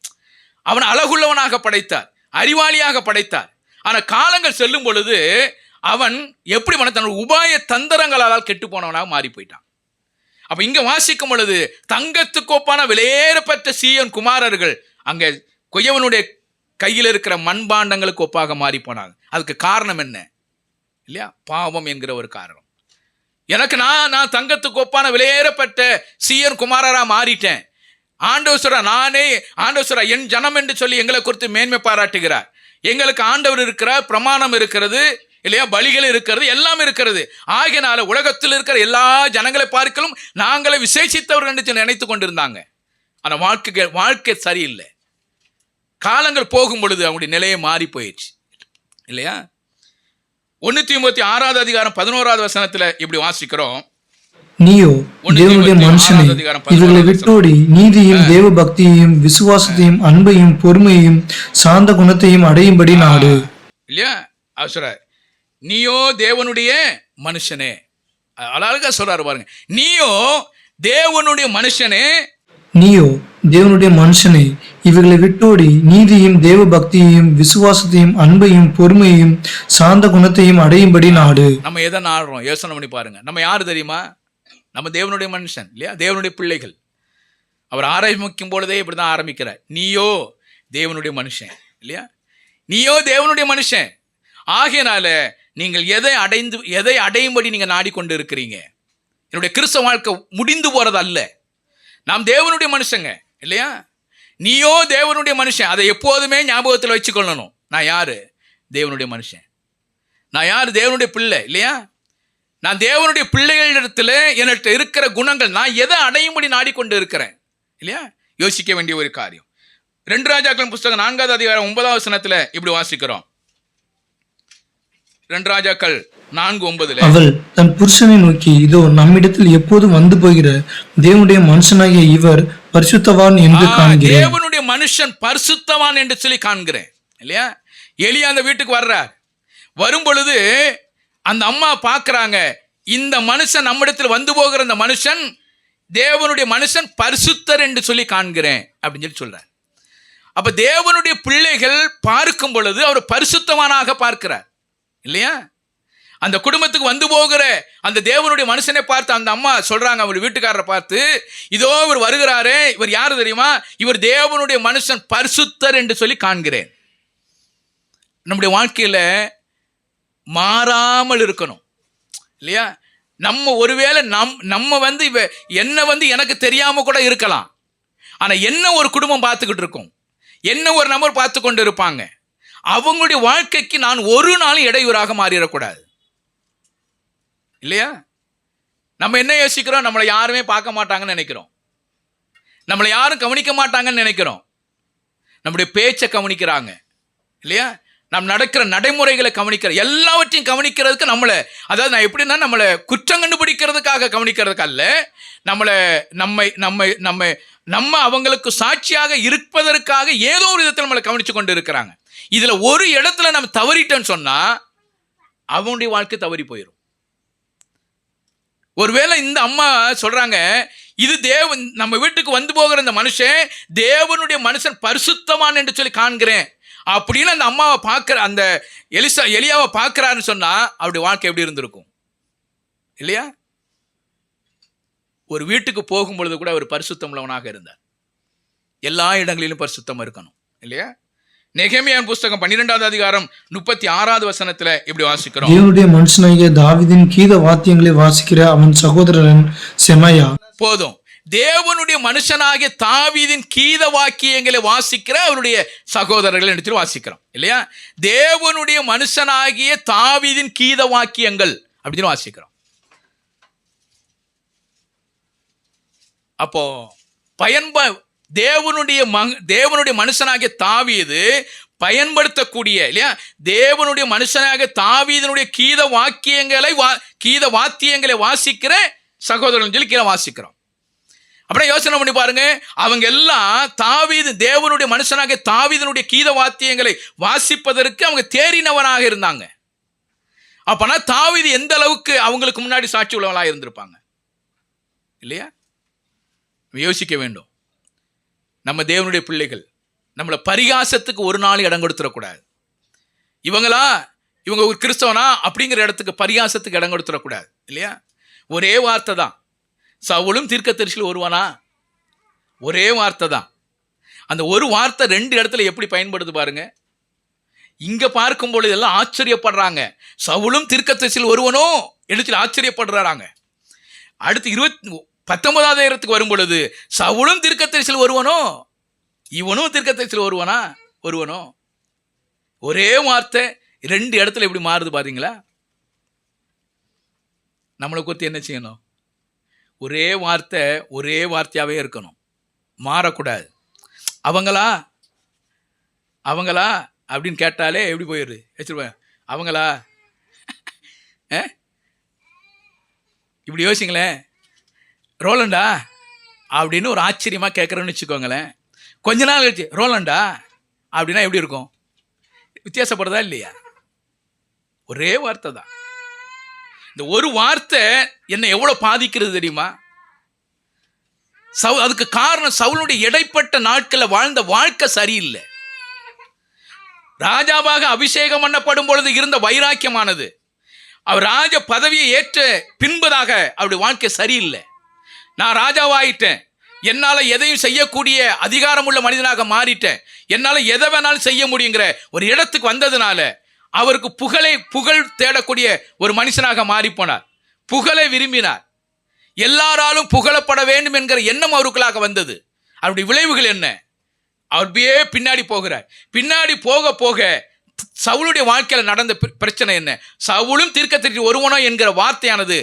அவன் அழகுள்ளவனாக படைத்தார், அறிவாளியாக படைத்தார். ஆனா காலங்கள் செல்லும் பொழுது அவன் எப்படி தன்னுடைய உபாய தந்திரங்களால் கெட்டு போனவனாக மாறி போயிட்டான். அப்ப இங்க வாசிக்கும் பொழுது தங்கத்துக்கோப்பான விலையேறப்பட்ட சீயோன் குமாரர்கள் அங்க குயவனுடைய கையில் இருக்கிற மண்பாண்டங்களுக்கு ஒப்பாக மாறி போனாங்க. அதுக்கு காரணம் என்ன இல்லையா? பாவம் என்கிற ஒரு காரணம். எனக்கு நான் தங்கத்துக்கு ஒப்பான விலையேறப்பட்ட சீயோன் குமாரரா மாறிட்டேன். ஆண்டவர் என் ஜனம் என்று சொல்லி எங்களை குறித்து மேன்மை பாராட்டுகிறார். எங்களுக்கு ஆண்டவர் இருக்கிறார், பிரமாணம் இருக்கிறது இல்லையா, பலிகள் இருக்கிறது, எல்லாம் இருக்கிறது. ஆகையினால உலகத்தில் இருக்கிற எல்லா ஜனங்களை பார்க்கலும் நாங்களே விசேஷித்தவர்கள் என்று நினைத்து கொண்டிருந்தாங்க. ஆனா வாழ்க்கை சரியில்லை. காலங்கள் போகும் பொழுது அவங்களுடைய நிலையை மாறி போயிடுச்சு இல்லையா? 1 தீமோத்தேயு 6வது அதிகாரம் 11வது வசனத்துல இப்படி வாசிக்கிறோம், நீயோ தேவனுடைய மனுஷனே, இவர்களை விட்டோடி நீதியும் தேவ பக்தியையும் விசுவாசத்தையும் அன்பையும் பொறுமையையும் சாந்த குணத்தையும் அடையும்படி நாடு. இல்லையா? அவசர நீயோ தேவனுடைய மனுஷனே, அழகா சொல்றாரு பாருங்க. நீயோ தேவனுடைய மனுஷனே, நீயோ தேவனுடைய மனுஷனே, இவர்களை விட்டோடி நீதியும் தேவ பக்தியையும் விசுவாசத்தையும் அன்பையும் பொறுமையையும் சாந்த குணத்தையும் அடையும்படி நாடு. நம்ம எதை நாடுறோம்? யோசனை பண்ணி பாருங்க. நம்ம யாரு தெரியுமா? நம்ம தேவனுடைய மனுஷன் இல்லையா? தேவனுடைய பிள்ளைகள். அவர் ஆரம்பிக்கும் பொழுதே இப்படிதான் ஆரம்பிக்கிறார், நீயோ தேவனுடைய மனுஷன் இல்லையா? நீயோ தேவனுடைய மனுஷன். ஆகையினால நீங்கள் எதை அடையும்படி நீங்க நாடிக்கொண்டு இருக்கிறீங்க? என்னுடைய கிறிஸ்தவ வாழ்க்கை முடிந்து போறது அல்ல. நாம் தேவனுடைய மனுஷங்க இல்லையா? நீயோ தேவனுடைய மனுஷன். அதை எப்போதுமே ஞாபகத்தில் வச்சுக்கொள்ளணும். நான் யாரு? தேவனுடைய மனுஷன். நான் யாரு? தேவனுடைய பிள்ளை இல்லையா? நான் தேவனுடைய பிள்ளைகளிடத்துல என்கிட்ட இருக்கிற குணங்கள், நான் எதை அடையும்படி நாடிக்கொண்டு இருக்கிறேன் இல்லையா? யோசிக்க வேண்டிய ஒரு காரியம். 2 ராஜாக்கள் புஸ்தகம் 4வது அதிகாரம் 9வது வசனத்துல இப்படி வாசிக்கிறோம். 2 ராஜாக்கள் 4:9. அவள் தன் புருஷனை நோக்கி, இதோ நம்மிடத்தில் எப்போதும் வந்து போகிற தேவனுடைய மனுஷனாகிய இவர் பரிசுத்தவான் என்று காண்கிறேன். தேவனுடைய மனுஷன் பரிசுத்தவான் என்று சொல்லி காண்கிறேன் இல்லையா? எலியா அந்த வீட்டுக்கு வர்றார். வரும் பொழுது அந்த அம்மா பார்க்கறாங்க, இந்த மனுஷன் நம்மிடத்தில் வந்து போகிற இந்த மனுஷன் தேவனுடைய மனுஷன் பரிசுத்தர் என்று சொல்லி காண்கிறேன் அப்படின்னு சொல்லி சொல்றார். அப்ப தேவனுடைய பிள்ளைகள் பார்க்கும் பொழுது அவர் பரிசுத்தவானாக பார்க்கிறார் இல்லையா? அந்த குடும்பத்துக்கு வந்து போகிற அந்த தேவனுடைய மனுஷனை பார்த்து அந்த அம்மா சொல்றாங்க, அவர் வீட்டுக்காரரை பார்த்து, இதோ இவர் வருகிறாரே, இவர் யாரு தெரியுமா? இவர் தேவனுடைய மனுஷன் பரிசுத்தர் என்று சொல்லி காண்கிறேன். நம்முடைய வாழ்க்கையில மாறாமல் இருக்கணும் இல்லையா? நம்ம ஒருவேளை நம்ம என்ன எனக்கு தெரியாம கூட இருக்கலாம். ஆனா என்ன ஒரு குடும்பம் பார்த்துக்கிட்டு இருக்கும், என்ன ஒரு நபர் பார்த்து கொண்டு இருப்பாங்க. அவங்களுடைய வாழ்க்கைக்கு நான் ஒரு நாளும் இடையூறாக மாறிடக்கூடாது இல்லையா? நம்ம என்ன யோசிக்கிறோம்? நம்மளை யாருமே பார்க்க மாட்டாங்கன்னு நினைக்கிறோம், நம்மளை யாரும் கவனிக்க மாட்டாங்கன்னு நினைக்கிறோம். நம்முடைய பேச்சை கவனிக்கிறாங்க இல்லையா? நாம் நடக்கிற நடைமுறைகளை கவனிக்கிற, எல்லாவற்றையும் கவனிக்கிறதுக்கு அதாவது நான் எப்படின்னா நம்மளை குற்றம் கண்டுபிடிக்கிறதுக்காக கவனிக்கிறதுக்கு அல்ல, நம்ம அவங்களுக்கு சாட்சியாக இருப்பதற்காக ஏதோ ஒரு விதத்தில் நம்மளை கவனிச்சு கொண்டு இருக்கிறாங்க. இதுல ஒரு இடத்துல நம்ம தவறிட்டோன்னு சொன்னா அவனுடைய வாழ்க்கை தவறி போயிடும். ஒருவேளை இந்த அம்மா சொல்றாங்க, இது நம்ம வீட்டுக்கு வந்து போகிற இந்த மனுஷன் தேவனுடைய மனுஷன் பரிசுத்தவான் என்று சொல்லி காண்கிறேன் அப்படின்னு அந்த அம்மாவை பார்க்கிற அந்த எலியாவை பார்க்கிறாருன்னு சொன்னா அவருடைய வாழ்க்கை எப்படி இருந்திருக்கும் இல்லையா? ஒரு வீட்டுக்கு போகும் பொழுது கூட அவர் பரிசுத்தம் உள்ளவனாக இருந்தார். எல்லா இடங்களிலும் பரிசுத்தம் இருக்கணும் இல்லையா? நெகேமியாவின் புஸ்தகம் 12வது அதிகாரம் 36வது வசனத்துல இப்படி வாசிக்கிறோம். தேவனுடைய மனுஷனாகிய தாவீதின் கீத வாத்தியங்களை வாசிக்கிற அவன் சகோதரன் செமாயா. போதும். தேவனுடைய மனுஷனாகிய தாவீதின் கீத வாக்கியங்களை வாசிக்கிற அவருடைய சகோதரர்கள் என்று வாசிக்கிறோம் இல்லையா? தேவனுடைய மனுஷனாகிய தாவீதின் கீத வாக்கியங்கள் அப்படின்னு வாசிக்கிறோம். அப்போ தேவனுடைய மனுஷனாகிய தாவீது பயன்படுத்தக்கூடிய இல்லையா, தேவனுடைய மனுஷனாகிய தாவீதினுடைய கீத வாத்தியங்களை வாசிக்கிற சகோதரர்கள் சொல்லி கீழே வாசிக்கிறோம். அப்படியே யோசனை பண்ணி பாருங்க, அவங்க எல்லாம் தேவனுடைய மனுஷனாகிய தாவீதினுடைய கீத வாத்தியங்களை வாசிப்பதற்கு அவங்க தேறினவனாக இருந்தாங்க. அப்பனா தாவீது எந்த அளவுக்கு அவங்களுக்கு முன்னாடி சாட்சி உள்ளவர்களாக இருந்திருப்பாங்க இல்லையா? யோசிக்க வேண்டும். நம்ம தேவனுடைய பிள்ளைகள் நம்மளை பரிகாசத்துக்கு ஒரு நாள் இடம் கொடுத்துடக்கூடாது. இவங்க ஒரு கிறிஸ்தவனா அப்படிங்கிற இடத்துக்கு பரிகாசத்துக்கு இடம் கொடுத்துடக்கூடாது இல்லையா? ஒரே வார்த்தை தான், சவுலும் தீர்க்கதரிசியில் ஒருவனா, ஒரே வார்த்தை தான். அந்த ஒரு வார்த்தை 2 இடத்துல எப்படி பயன்படுது பாருங்க. இங்க பார்க்கும் பொழுது எல்லாம் ஆச்சரியப்படுறாங்க, சவுலும் தீர்க்கதரிசியில் ஒருவனோ எடுத்து ஆச்சரியப்படுறாங்க. அடுத்து 19வது இடத்துக்கு வரும் பொழுது சவுலும் தீர்க்கதரிசியில் ஒருவனோ, இவனும் தீர்க்கதரிசியில் ஒருவனோ. ஒரே வார்த்தை 2 இடத்துல எப்படி மாறுது பாத்தீங்களா? நம்மளை குறித்து என்ன செய்யணும்? ஒரே வார்த்தையாவே இருக்கணும், மாறக்கூடாது. அவங்களா அப்படின்னு கேட்டாலே எப்படி போயிடுது வச்சிருப்பேன். அவங்களா இப்படி யோசிங்களேன். ரோலண்டா அப்படின்னு ஒரு ஆச்சரியமாக கேட்குறேன்னு வச்சுக்கோங்களேன். கொஞ்ச நாள் கழிச்சு ரோலண்டா அப்படின்னா எப்படி இருக்கும்? வித்தியாசப்படுறதா இல்லையா? ஒரே வார்த்தை தான். இந்த ஒரு வார்த்தை என்னை எவ்வளோ பாதிக்கிறது தெரியுமா? அதுக்கு காரணம் சவுலுடைய இடைப்பட்ட நாட்களில் வாழ்ந்த வாழ்க்கை சரியில்லை. ராஜாவாக அபிஷேகம் பண்ணப்படும் பொழுது இருந்த வைராக்கியமானது அவர் ராஜ பதவியை ஏற்ற பின்பதாக அவருடைய வாழ்க்கை சரியில்லை. நான் ராஜாவாயிட்டேன், என்னால் எதையும் செய்யக்கூடிய அதிகாரம் உள்ள மனிதனாக மாறிட்டேன், என்னால் எதை வேணாலும் செய்ய முடியுங்கிற ஒரு இடத்துக்கு வந்ததுனால அவருக்கு புகழ் தேடக்கூடிய ஒரு மனுஷனாக மாறி போனார். புகழை விரும்பினார். எல்லாராலும் புகழப்பட வேண்டும் என்கிற எண்ணம் அவருக்குள்ளாக வந்தது. அவருடைய விளைவுகள் என்ன? அவர் பின்னாடி போகிறார். பின்னாடி போக போக சவுலுடைய வாழ்க்கையில் நடந்த பிரச்சனை என்ன? சவுலும் தீர்க்கதரிசி ஒருவனோ என்கிற வார்த்தையானது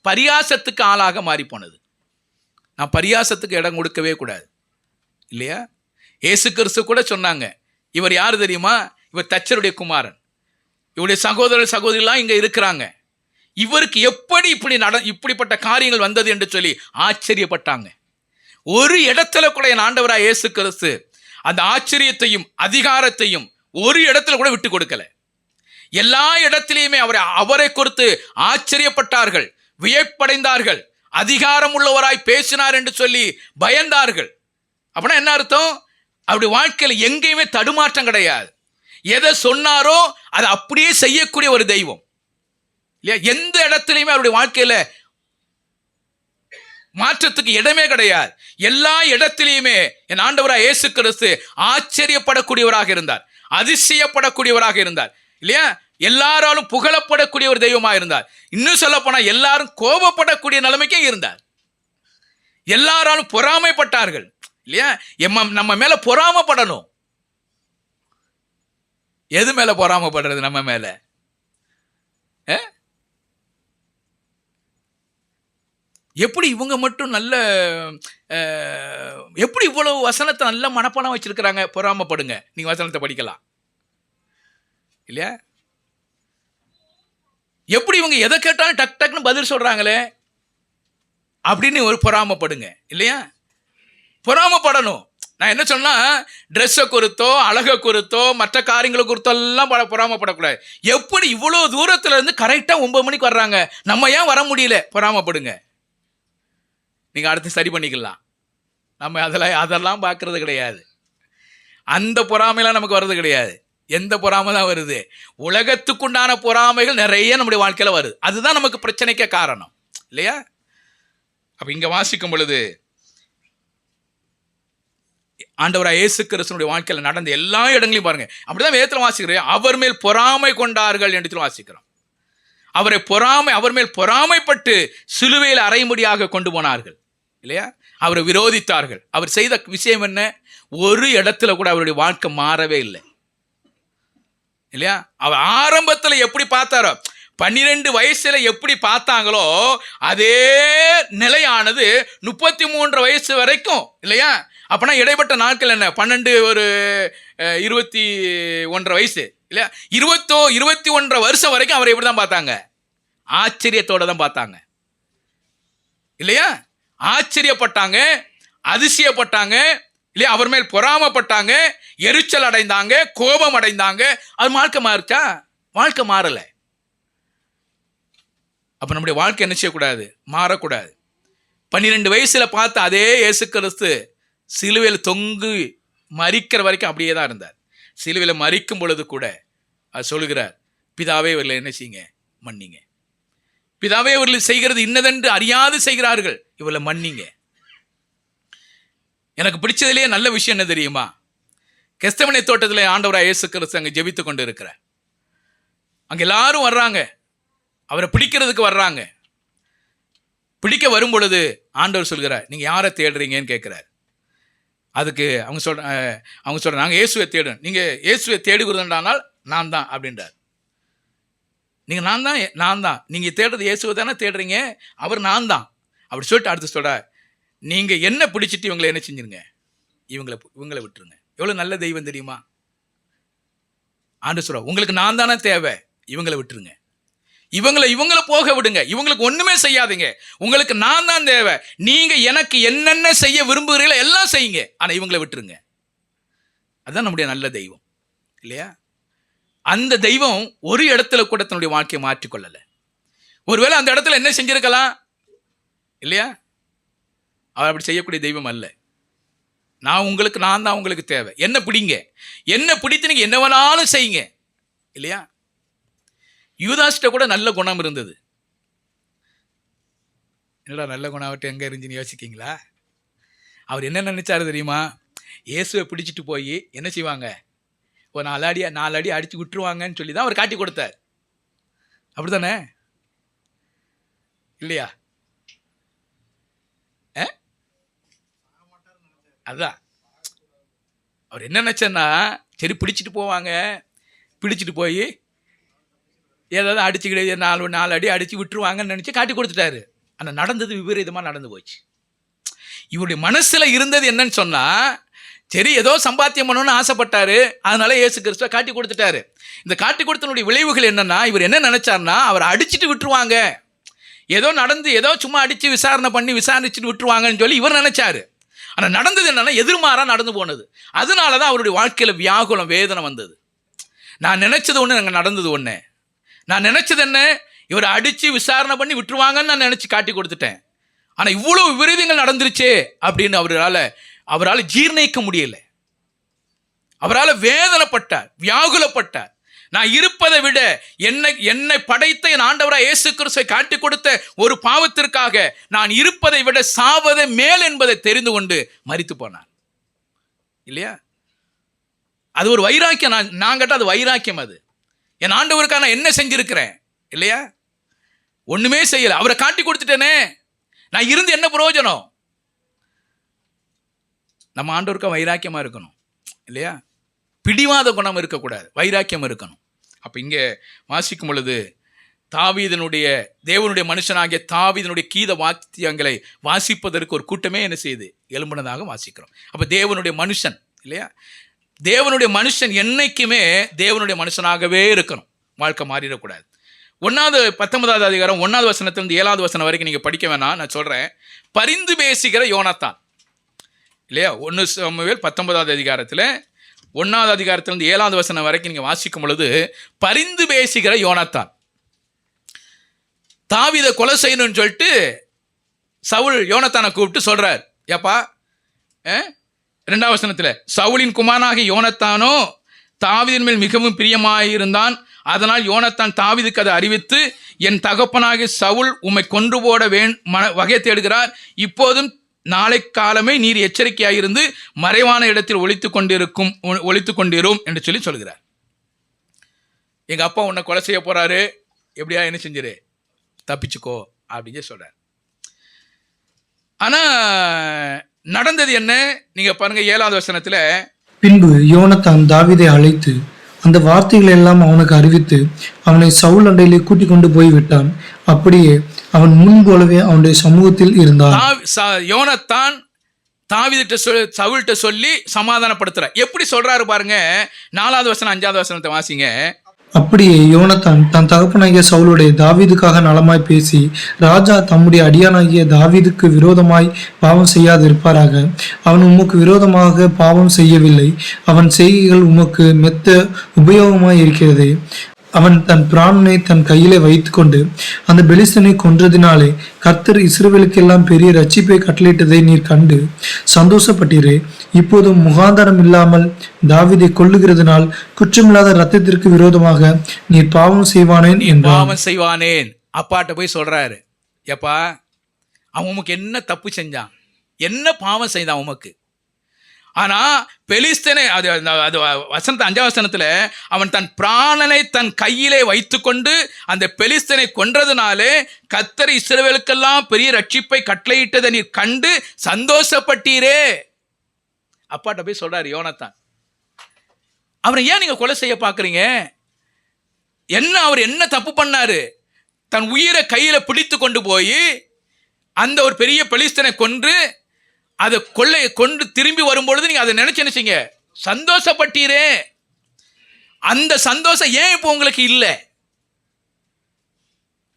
பரியாசத்துக்கு ஆளாக மாறி போனது. நான் பரியாசத்துக்கு இடம் கொடுக்கவே கூடாது இல்லையா? இயேசு கிறிஸ்து கூட சொன்னாங்க, இவர் யாரு தெரியுமா? இவர் தச்சருடைய குமாரன், இவருடைய சகோதரிலாம் இங்க இருக்கிறாங்க, இவருக்கு எப்படி இப்படிப்பட்ட காரியங்கள் வந்தது என்று சொல்லி ஆச்சரியப்பட்டாங்க. ஒரு இடத்துல கூட என் ஆண்டவராக இயேசு கிறிஸ்து அந்த ஆச்சரியத்தையும் அதிகாரத்தையும் ஒரு இடத்துல கூட விட்டு கொடுக்கல. எல்லா இடத்திலையுமே அவரை குறித்து ஆச்சரியப்பட்டார்கள், வியப்படைந்தார்கள், அதிகாரம் உள்ளவராய் பேசினார் என்று சொல்லி பயந்தார்கள். அப்படின்னா என்ன அர்த்தம்? அவருடைய வாழ்க்கையில் எங்கேயுமே தடுமாற்றம் கிடையாது. எதை சொன்னாரோ அதை அப்படியே செய்யக்கூடிய ஒரு தெய்வம் இல்லையா? எந்த இடத்துலையுமே அவருடைய வாழ்க்கையில மாற்றத்துக்கு இடமே கிடையாது. எல்லா இடத்திலையுமே என் ஆண்டவராக இயேசு கிறிஸ்து ஆச்சரியப்படக்கூடியவராக இருந்தார், அதிசயப்படக்கூடியவராக இருந்தார் இல்லையா? எல்லாராலும் புகழப்படக்கூடிய ஒரு தெய்வமாக இருந்தார். இன்னும் சொல்ல போனா எல்லாரும் கோபப்படக்கூடிய நிலைமைக்கே இருந்தார். எல்லாராலும் பொறாமைப்பட்டார்கள் இல்லையா? நம்ம மேல பொறாமைப்படணும். எது மேல பொறாமைப்படுறது? நம்ம மேல. எப்படி இவங்க மட்டும் நல்ல எப்படி இவ்வளவு வசனத்தை நல்ல மனப்பாடம் வச்சிருக்கிறாங்க? பொறாமைப்படுங்க, நீங்க வசனத்தை படிக்கலாம் இல்லையா? எப்படி இவங்க எதை கேட்டாலும் டக் டக்குன்னு பதில் சொல்றாங்களே அப்படின்னு ஒரு பொறாமைப்படுங்க இல்லையா? பொறாமைப்படணும். நான் என்ன சொன்னா, ட்ரெஸ்ஸை குறித்தோ அழகை குறித்தோ மற்ற காரியங்களை குறித்தெல்லாம் பொறாமைப்படக்கூடாது. எப்படி இவ்வளோ தூரத்துல இருந்து கரெக்டாக 9 மணிக்கு வர்றாங்க, நம்ம ஏன் வர முடியல? பொறாமைப்படுங்க. நீங்க அடுத்து சரி பண்ணிக்கலாம். நம்ம அதெல்லாம் பார்க்கறது கிடையாது. அந்த பொறாமைலாம் நமக்கு வர்றது கிடையாது. எந்த பொறாமை தான் வருது? உலகத்துக்குண்டான பொறாமைகள் நிறைய நம்முடைய வாழ்க்கையில் வருது. அதுதான் நமக்கு பிரச்சனைக்கே காரணம் இல்லையா? அப்ப இங்க வாசிக்கும் பொழுது ஆண்டவராக இயேசு கிறிஸ்துனுடைய வாழ்க்கையில் நடந்த எல்லா இடங்களையும் பாருங்க. அப்படிதான் வேதத்தில் வாசிக்கிறேன், அவர் மேல் பொறாமை கொண்டார்கள் என்று வாசிக்கிறோம். அவர் மேல் பொறாமைப்பட்டு சிலுவையில் அறைமுடியாக கொண்டு போனார்கள் இல்லையா? அவரை விரோதித்தார்கள். அவர் செய்த விஷயம் என்ன? ஒரு இடத்துல கூட அவருடைய வாழ்க்கை மாறவே இல்லை இல்லையா? அவர் ஆரம்பத்தில் எப்படி பார்த்தாரோ, 12 வயசுல எப்படி பார்த்தாங்களோ அதே நிலையானது 33 வயசு வரைக்கும் இல்லையா? அப்பனா இடைப்பட்ட நாட்கள் என்ன? 12 ஒரு 21 வயசு இல்லையா? 21 வருஷம் வரைக்கும் அவரை எப்படி தான் பார்த்தாங்க? ஆச்சரியத்தோட தான் பார்த்தாங்க இல்லையா? ஆச்சரியப்பட்டாங்க, அதிசயப்பட்டாங்க இல்லையா? அவர் மேல் பொறாமப்பட்டாங்க, எரிச்சல் அடைந்தாங்க, கோபம் அடைந்தாங்க. அது வாழ்க்கை மாறுச்சா? வாழ்க்கை மாறல. அப்ப நம்முடைய வாழ்க்கை என்ன செய்யக்கூடாது? மாறக்கூடாது. 12 வயசுல பார்த்த அதே இயேசு கிறிஸ்து சிலுவையில் தொங்கு மரிக்கிற வரைக்கும் அப்படியே தான் இருந்தார். சிலுவையில் மரிக்கும் பொழுது கூட அது சொல்லுகிறார், பிதாவே இவர்களை என்ன செய்யுங்க? மன்னிங்க. பிதாவே இவர்கள் செய்கிறது இன்னதென்று அறியாது செய்கிறார்கள், இவர்களை மன்னிங்க. எனக்கு பிடிச்சதுலேயே நல்ல விஷயம் என்ன தெரியுமா? கெஸ்தமனை தோட்டத்தில் ஆண்டவராக இயேசு கிறிஸ்து அங்கே ஜெபித்து கொண்டு இருக்கிறார். அங்கே எல்லாரும் வர்றாங்க, அவரை பிடிக்கிறதுக்கு வர்றாங்க. பிடிக்க வரும் பொழுது ஆண்டவர் சொல்கிறார், நீங்கள் யாரை தேடுறீங்கன்னு கேட்குறார். அதுக்கு அவங்க சொல்கிறாங்க, நாங்கள் இயேசுவை தேடுறோம். நீங்கள் இயேசுவை தேடுகிறதுன்றானால் நான் தான் அப்படின்றார். நீங்கள் நான் தான் நீங்கள் தேடுறது இயேசுவை தானே தேடுறீங்க, அவர் நான் தான் அப்படி சொல்லிட்டு அடுத்து சொல்கிறார், நீங்கள் என்ன பிடிச்சிட்டு இவங்களை என்ன செஞ்சுருங்க? இவங்களை விட்டுருங்க. எவ்வளோ நல்ல தெய்வம் தெரியுமா? ஆண்டு சொல்கிறார், உங்களுக்கு நான் தானே தேவை, இவங்களை விட்டுருங்க. இவங்களை போக விடுங்க, இவங்களுக்கு ஒண்ணுமே செய்யாதீங்க, உங்களுக்கு நான் தான் தேவை. நீங்க எனக்கு என்னென்ன செய்ய விரும்புகிறீங்களோ எல்லாம் செய்யுங்க, ஆனா இவங்களை விட்டுருங்க. அதுதான் நம்முடைய நல்ல தெய்வம் இல்லையா? அந்த தெய்வம் ஒரு இடத்துல கூட தன்னுடைய வாழ்க்கையை மாற்றிக்கொள்ளல. ஒருவேளை அந்த இடத்துல என்ன செஞ்சிருக்கலாம் இல்லையா? அவர் அப்படி செய்யக்கூடிய தெய்வம் அல்ல. நான் தான் உங்களுக்கு தேவை, என்ன பிடிங்க, என்ன பிடித்து நீங்க என்ன வேணாலும் செய்யுங்க இல்லையா? யூதாஸ்ட கூட நல்ல குணம் இருந்தது. என்னடா நல்ல குணம் அவர்கிட்ட எங்கே இருந்துச்சுன்னு யோசிக்கிங்களா? அவர் என்ன நினைச்சாரு தெரியுமா? இயேசுவை பிடிச்சிட்டு போய் என்ன செய்வாங்க? ஒரு 4 அடி அடித்து விட்டுருவாங்கன்னு சொல்லி தான் அவர் காட்டி கொடுத்தார். அப்படித்தானே இல்லையா? அதான் அவர் என்ன நினைச்சேன்னா, சரி பிடிச்சிட்டு போவாங்க, பிடிச்சிட்டு போய் ஏதாவது அடிச்சுக்கிட்டு 4 அடி அடித்து விட்டுருவாங்கன்னு நினச்சி காட்டி கொடுத்துட்டாரு. ஆனால் நடந்தது விபரீதமாக நடந்து போச்சு. இவருடைய மனசில் இருந்தது என்னன்னு சொன்னால், சரி ஏதோ சம்பாத்தியம் பண்ணணும்னு ஆசைப்பட்டாரு, அதனால இயேசு கிறிஸ்துவை காட்டி கொடுத்துட்டாரு. இந்த காட்டி கொடுத்தனுடைய விளைவுகள் என்னன்னா, இவர் என்ன நினைச்சார்னா, அவர் அடிச்சுட்டு விட்டுருவாங்க, ஏதோ நடந்து ஏதோ சும்மா அடித்து விசாரிச்சுட்டு விட்டுருவாங்கன்னு சொல்லி இவர் நினைச்சாரு. ஆனால் நடந்தது என்னன்னா, எதிர்மாறாக நடந்து போனது. அதனால தான் அவருடைய வாழ்க்கையில் வியாகுலம், வேதனை வந்தது. நான் நினைச்சது ஒன்று, அங்கே நடந்தது ஒன்று. நான் நினைச்சது என்ன? இவரை அடித்து விசாரணை பண்ணி விட்டுருவாங்கன்னு நான் நினச்சி காட்டி கொடுத்துட்டேன். ஆனால் இவ்வளோ விபரீதங்கள் நடந்துருச்சே அப்படின்னு அவரால் ஜீர்ணிக்க முடியலை. அவரால் வேதனைப்பட்டார், வியாகுலப்பட்டார். நான் இருப்பதை விட என்னை படைத்த என் ஆண்டவராக இயேசு கிறிஸ்துவை காட்டி கொடுத்த ஒரு பாவத்திற்காக நான் இருப்பதை விட சாவதே மேல் என்பதை தெரிந்து கொண்டு மரித்து போனார் இல்லையா? அது ஒரு வைராக்கியம். நான் கேட்டால் அது வைராக்கியம். அது என் ஆண்டவருக்காக நான் என்ன செஞ்சிருக்கிறேன் இல்லையா? ஒண்ணுமே செய்யல, அவரை காட்டி கொடுத்துட்டேனே, நான் இருந்து என்ன பிரயோஜனம்? நம்ம ஆண்டவருக்கா வைராக்கியமா இருக்கணும் இல்லையா? பிடிவாத குணம் இருக்கக்கூடாது, வைராக்கியம் இருக்கணும். அப்ப இங்க வாசிக்கும் பொழுது தேவனுடைய மனுஷனாகிய தாவீதினுடைய கீத வாத்தியங்களை வாசிப்பதற்கு ஒரு கூட்டமே என்ன செய்யுது? எழும்பினதாக வாசிக்கிறோம். அப்ப தேவனுடைய மனுஷன் இல்லையா? தேவனுடைய மனுஷன் என்னைக்குமே தேவனுடைய மனுஷனாகவே இருக்கணும், வாழ்க்கை மாறிடக்கூடாது. 19வது அதிகாரம் 1வது வசனத்திலிருந்து 7வது வசனம் வரைக்கும் நீங்க படிக்க வேணாம், நான் சொல்றேன். பரிந்து பேசுகிற யோனாத்தான் இல்லையா? 1 சாமுவேல் 19வது அதிகாரத்தில் 1வது அதிகாரத்திலிருந்து 7வது வசனம் வரைக்கும் நீங்க வாசிக்கும் பொழுது, பரிந்து பேசுகிற யோனாத்தான் தாவீதை கொலை செய்யணும்னு சொல்லிட்டு சவுல் யோனாத்தானை கூப்பிட்டு சொல்றார். ஏப்பா 2வது வசனத்தில், சவுலின் குமாரனாகிய யோனாத்தானோ தாவீதின் மேல் மிகவும் பிரியமாயிருந்தான். அதனால் யோனாத்தான் தாவீதுக்கு அதை அறிவித்து, என் தகப்பனாகிய சவுல் உம்மை கொன்று போட வகை தேடுகிறார். இப்போதும் நாளை காலமே நீர் எச்சரிக்கையாயிருந்து மறைவான இடத்தில் ஒளித்து கொண்டிரும் என்று சொல்லி சொல்கிறார். எங்கள் அப்பா உன்னை கொலை செய்ய போறாரு, எப்படியா என்ன செஞ்சிரு, தப்பிச்சுக்கோ அப்படின்னு சொல்றார். ஆனா நடந்தது என்ன நீங்க பாருங்க, 7வது வசனத்துல, பின்பு யோனத்தான் தாவீதை அழைத்து அந்த வார்த்தைகளை எல்லாம் அவனுக்கு அறிவித்து அவனை சவுல் அண்டையிலே கூட்டிக் கொண்டு போய் விட்டான். அப்படியே அவன் முன்போலவே அவனுடைய சமூகத்தில் இருந்தான். யோனத்தான் தாவீதுட்ட சவுல்கிட்ட சொல்லி சமாதானப்படுத்துற. எப்படி சொல்றாரு பாருங்க, 4வது வசனம் 5வது வசனத்தை வாசிங்க. அப்படியே யோனத்தான் தன் தகப்பனாகிய சவுலுடைய தாவீதுக்காக நலமாய் பேசி, ராஜா தம்முடைய அடியானாகிய தாவீதுக்கு விரோதமாய் பாவம் செய்யாதிருப்பாராக. அவன் உமக்கு விரோதமாக பாவம் செய்யவில்லை, அவன் செய்கைகள் உமக்கு மெத்த உபயோகமாய் இருக்கிறதே. அவன் தன் பிராணனை தன் கையிலே வைத்துக்கொண்டு அந்த பெலிஸ்தனை கொன்றதினாலே கர்த்தர் இஸ்ரவேலுக்கெல்லாம் பெரிய ரட்சிப்பை கட்டளையிட்டதை நீர் கண்டு சந்தோஷப்பட்டீரே. இப்போது முகாந்தரம் இல்லாமல் தாவீதை கொல்லுகிறதுனால் குற்றமில்லாத ரத்தத்திற்கு விரோதமாக நீர் பாவம் செய்வானேன் என்றான். பாவம் செய்வானேன் அப்பாட்ட போய் சொல்றாரு, எப்பா அவன் உமக்கு என்ன தப்பு செஞ்சான், என்ன பாவம் செய்தான் உமக்கு? ஆனா பெலிஸ்தனை அது வசனத்தை 5வது வசனத்துல, அவன் தன் பிராணனை தன் கையிலே வைத்துக்கொண்டு அந்த பெலிஸ்தனை கொன்றதுனாலே கர்த்தர் இஸ்ரவேலுக்கெல்லாம் பெரிய ரட்சிப்பை கட்டளையிட்டதை நீர் கண்டு சந்தோஷப்பட்டீரே. அப்பாட்ட போய் சொல்றாரு யோனத்தான், அவரை ஏன் நீங்க கொலை செய்ய பாக்குறீங்க? அவர் என்ன தப்பு பண்ணாரு? தன் உயிரை கையில பிடித்து கொண்டு போய் அந்த ஒரு பெரிய பெலிஸ்தனை கொன்று அதை கொண்டு திரும்பி வரும்பொழுது நீங்க அதை நினைச்சு நினைச்சீங்க, சந்தோஷப்பட்டீரே. அந்த சந்தோஷம் ஏன் இப்போ உங்களுக்கு இல்லை?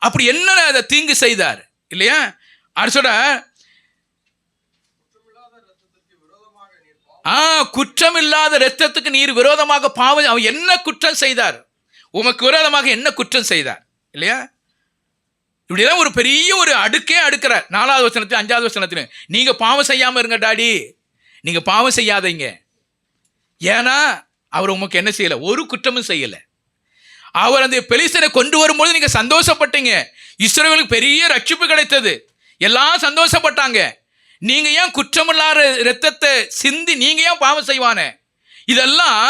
அப்படி என்ன அதை தீங்கு செய்தார் இல்லையா? அரசோட குற்றமில்லாத இரத்தத்துக்கு நீர் விரோதமாக பாவம், அவன் என்ன குற்றம் செய்தார்? உமக்கு விரோதமாக என்ன குற்றம் செய்தார் இல்லையா? இப்படிதான் ஒரு பெரிய ஒரு அடுக்கே அடுக்கிறார். 4வது வசனத்தில் 5வது வசனத்தில், நீங்க பாவம் செய்யாம இருங்க டாடி, நீங்க பாவம் செய்யாதீங்க. ஏன்னா அவர் உமக்கு என்ன செய்யல, ஒரு குற்றமும் செய்யல. அவர் அந்த பெலிஸ்தனை கொண்டு வரும்போது நீங்க சந்தோஷப்பட்டீங்க, இஸ்ரவேலுக்கு பெரிய ரட்சிப்பு கிடைத்தது, எல்லாம் சந்தோஷப்பட்டாங்க. நீங்க ஏன் குற்றமில்லாத இரத்தத்தை சிந்தி நீங்க ஏன் பாவம் செய்வானே? இதெல்லாம்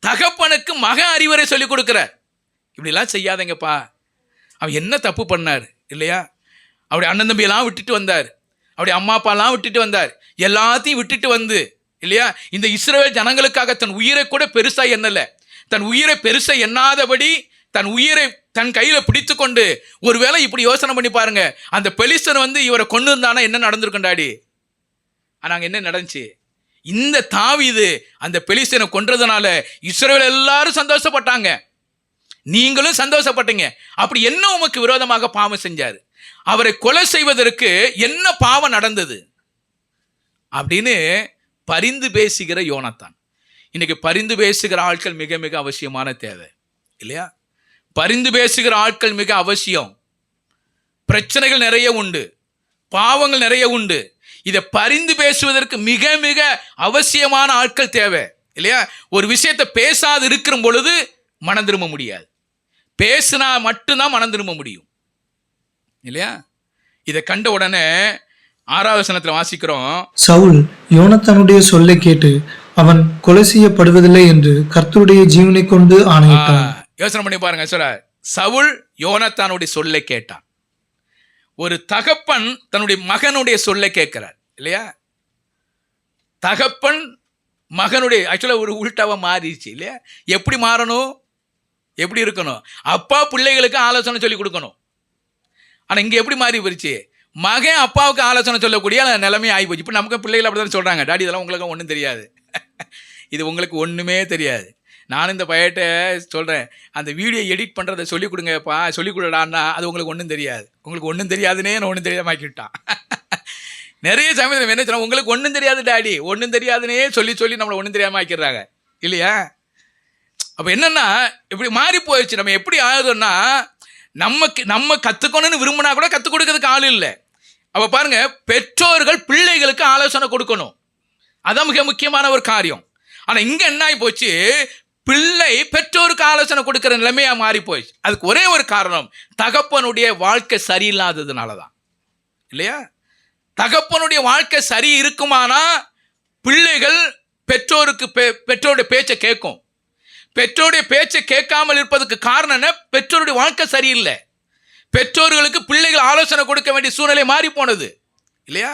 தகப்பனுக்கு மகன் அறிவுரை சொல்லி கொடுக்கிறார். இப்படிலாம் செய்யாதீங்கப்பா. அவன் என்ன தப்பு பண்ணார் இல்லையா? அவருடைய அண்ணன் தம்பியெல்லாம் விட்டுட்டு வந்தார், அவருடைய அம்மா அப்பாலாம் விட்டுட்டு வந்தார், எல்லாத்தையும் விட்டுட்டு வந்து இல்லையா, இந்த இஸ்ரவேல் ஜனங்களுக்காக தன் உயிரை கூட பெருசா எண்ணல. தன் உயிரை பெருசா எண்ணாதபடி தன் உயிரை தன் கையில பிடித்து கொண்டு, ஒருவேளை இப்படி யோசனை பண்ணி பாருங்க, அந்த பெலிஸ்தன் இவரை கொண்டு இருந்தானா என்ன நடந்திருக்குண்டாடி? ஆனா அங்க என்ன நடந்துச்சு? இந்த தாவீது அந்த பெலிஸ்தனை கொன்றதுனால இஸ்ரவேல் எல்லாரும் சந்தோஷப்பட்டாங்க, நீங்களும் சந்தோஷப்பட்டீங்க. அப்படி என்ன உமக்கு விரோதமாக பாவம் செஞ்சாரு? அவரை கொலை செய்வதற்கு என்ன பாவம் நடந்தது அப்படின்னு பரிந்து பேசுகிற யோனத்தான். இன்னைக்கு பரிந்து பேசுகிற ஆட்கள் மிக மிக அவசியமான தேவை இல்லையா? பரிந்து பேசுகிற ஆட்கள் மிக அவசியம். பிரச்சனைகள் நிறைய உண்டு, பாவங்கள் நிறைய உண்டு. இதை பரிந்து பேசுவதற்கு மிக மிக அவசியமான ஆட்கள் தேவை இல்லையா? ஒரு விஷயத்தை பேசாது இருக்கிற பொழுது மனம் திரும்ப முடியாது, பேசினா மட்டும்தான் மனம் திரும்ப முடியும் இல்லையா? இதை கண்ட உடனே 6வது வசனத்துல வாசிக்கிறோம், சவுல் யோனத்தானுடைய சொல்லை கேட்டு அவன் கொலை செய்யப்படுவதில்லை என்று கர்த்தருடைய ஜீவனை கொண்டு ஆணையிட்டான். யோசனை பண்ணி பாருங்க. சவுல் யோனத்தானுடைய சொல்லை கேட்டான். ஒரு தகப்பன் தன்னுடைய மகனுடைய சொல்லை கேட்கிறார் இல்லையா? தகப்பன் மகனுடைய ஆக்சுவலாக ஒரு உள்டாவா மாறிடுச்சு இல்லையா? எப்படி மாறணும், எப்படி இருக்கணும்? அப்பா பிள்ளைகளுக்கு ஆலோசனை சொல்லி கொடுக்கணும். ஆனால் இங்கே எப்படி மாறி போயிடுச்சு? மகன் அப்பாவுக்கு ஆலோசனை சொல்லக்கூடிய நிலைமை ஆகி போச்சு. இப்போ நமக்கு பிள்ளைகள் அப்படி தான் சொல்கிறாங்க, டாடி இதெல்லாம் உங்களுக்கு ஒன்றும் தெரியாது, இது உங்களுக்கு ஒன்றுமே தெரியாது. நானும் இந்த பையட்ட சொல்கிறேன், அந்த வீடியோ எடிட் பண்ணுறதை சொல்லிக் கொடுங்கப்பா, சொல்லிக் கொடுடான்னா அது உங்களுக்கு ஒன்றும் தெரியாது, உங்களுக்கு ஒன்றும் தெரியாதுன்னே நான் ஒன்றும் தெரியாமல் ஆக்கிவிட்டான். நிறைய சமயத்தில் என்ன சொன்னால், உங்களுக்கு ஒன்றும் தெரியாது டாடி, ஒன்றும் தெரியாதுன்னே சொல்லி சொல்லி நம்மளை ஒன்றும் தெரியாமல் ஆக்கிடுறாங்க இல்லையா? அப்போ என்னென்னா இப்படி மாறி போயிடுச்சு. நம்ம எப்படி ஆகுதுன்னா, நம்ம கற்றுக்கணும்னு விரும்பினா கூட கற்றுக் கொடுக்கறதுக்கு ஆள் இல்லை. அப்போ பாருங்கள், பெற்றோர்கள் பிள்ளைகளுக்கு ஆலோசனை கொடுக்கணும், அதான் மிக முக்கியமான ஒரு காரியம். ஆனால் இங்கே என்ன ஆகி போச்சு, பிள்ளை பெற்றோருக்கு ஆலோசனை கொடுக்குற நிலைமையாக மாறி போயிடுச்சு. அதுக்கு ஒரே ஒரு காரணம், தகப்பனுடைய வாழ்க்கை சரியில்லாததுனால தான் இல்லையா? தகப்பனுடைய வாழ்க்கை சரி இருக்குமானா பிள்ளைகள் பெற்றோருடைய பேச்சை கேட்கும். பெற்றோருடைய பேச்சை கேட்காமல் இருப்பதற்கு காரணம் என்ன? பெற்றோருடைய வாழ்க்கை சரியில்லை. பெற்றோர்களுக்கு பிள்ளைகள் ஆலோசனை கொடுக்க வேண்டிய சூழ்நிலை மாறி போனது இல்லையா?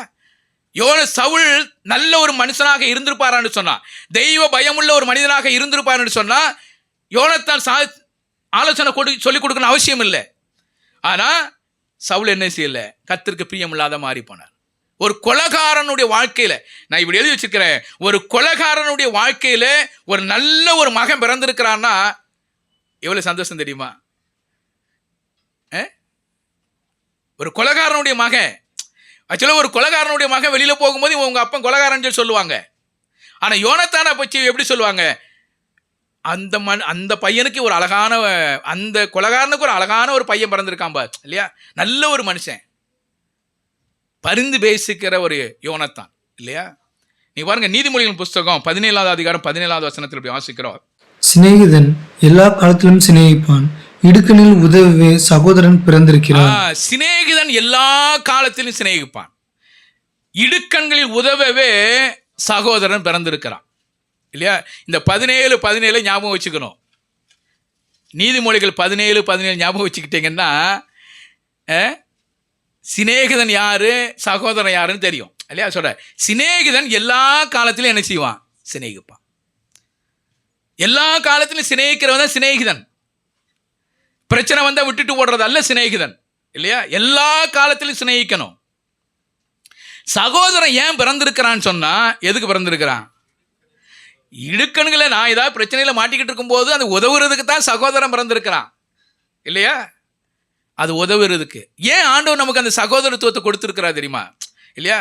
சவுல் நல்ல ஒரு மனுஷனாக இருந்திருப்பாரான்னு சொன்னா, தெய்வ பயமுள்ள ஒரு மனிதனாக இருந்திருப்பாருன்னு சொன்னா, யோனத்தான் ஆலோசனை சொல்லிக் கொடுக்கணும் அவசியம் இல்லை. ஆனா சவுல் என்ன செய்யல? கர்த்தருக்கு பிரியமில்லாத மாறி போனார். ஒரு கொலைகாரனுடைய வாழ்க்கையில, நான் இப்படி எழுதி வச்சிருக்கிறேன், ஒரு கொலைகாரனுடைய வாழ்க்கையில ஒரு நல்ல ஒரு மகன் பிறந்திருக்கிறான்னா எவ்வளவு சந்தோஷம் தெரியுமா? ஒரு கொலைகாரனுடைய மகன், ஆக்சுவலாக ஒரு கொலைகாரனுடைய மகன் வெளியில போகும்போது உங்க அப்பன் கொலைகாரன் சொல்லி சொல்லுவாங்க. ஆனா யோனத்தானை பற்றி எப்படி சொல்லுவாங்க? அந்த பையனுக்கு ஒரு அழகான, அந்த கொலைகாரனுக்கு ஒரு அழகான ஒரு பையன் பிறந்திருக்கான் பார் இல்லையா? நல்ல ஒரு மனுஷன், பரிந்து பேசிக்கிற ஒரு யோனத்தான் இல்லையா? நீ பாருங்க, நீதிமொழிகள் புஸ்தகம் 17வது அதிகாரம் 17வது வசனத்தில் இப்படி வாசிக்கிறோம். சிநேகிதன் எல்லா காலத்திலும் சிநேகிப்பான், இடுக்கணில் உதவவே சகோதரன் பிறந்திருக்கிறான். சிநேகிதன் எல்லா காலத்திலும் சிநேகிப்பான், இடுக்கண்களில் உதவவே சகோதரன் பிறந்திருக்கிறான் இல்லையா? இந்த 17 ஞாபகம் வச்சுக்கணும். நீதிமொழிகள் 17 ஞாபகம் வச்சுக்கிட்டீங்கன்னா சிநேகிதன் யாரு, சகோதரன் யாருன்னு தெரியும் இல்லையா? சொல்ற, சிநேகிதன் எல்லா காலத்திலும் என்ன செய்வான்? சிநேகிப்பான். எல்லா காலத்திலும் சிநேகிக்கிறவன் தான் சிநேகிதன். பிரச்சனை வந்தா விட்டுட்டு ஓடுறது அல்ல சிநேகிதன் இல்லையா? எல்லா காலத்திலும் சிநேகிக்கணும். சகோதரன் ஏன் பிறந்திருக்கிறான்னு சொன்னா, எதுக்கு பிறந்திருக்கிறான்? இடுக்கணுங்களே, நான் ஏதாவது பிரச்சனையில மாட்டிக்கிட்டு இருக்கும் போது அது உதவுறதுக்கு தான் சகோதரன் பிறந்திருக்கிறான் இல்லையா? அது உதவுறதுக்கு. ஏன் ஆண்டவர் நமக்கு அந்த சகோதரத்துவத்தை கொடுத்திருக்கிறா தெரியுமா? இல்லையா?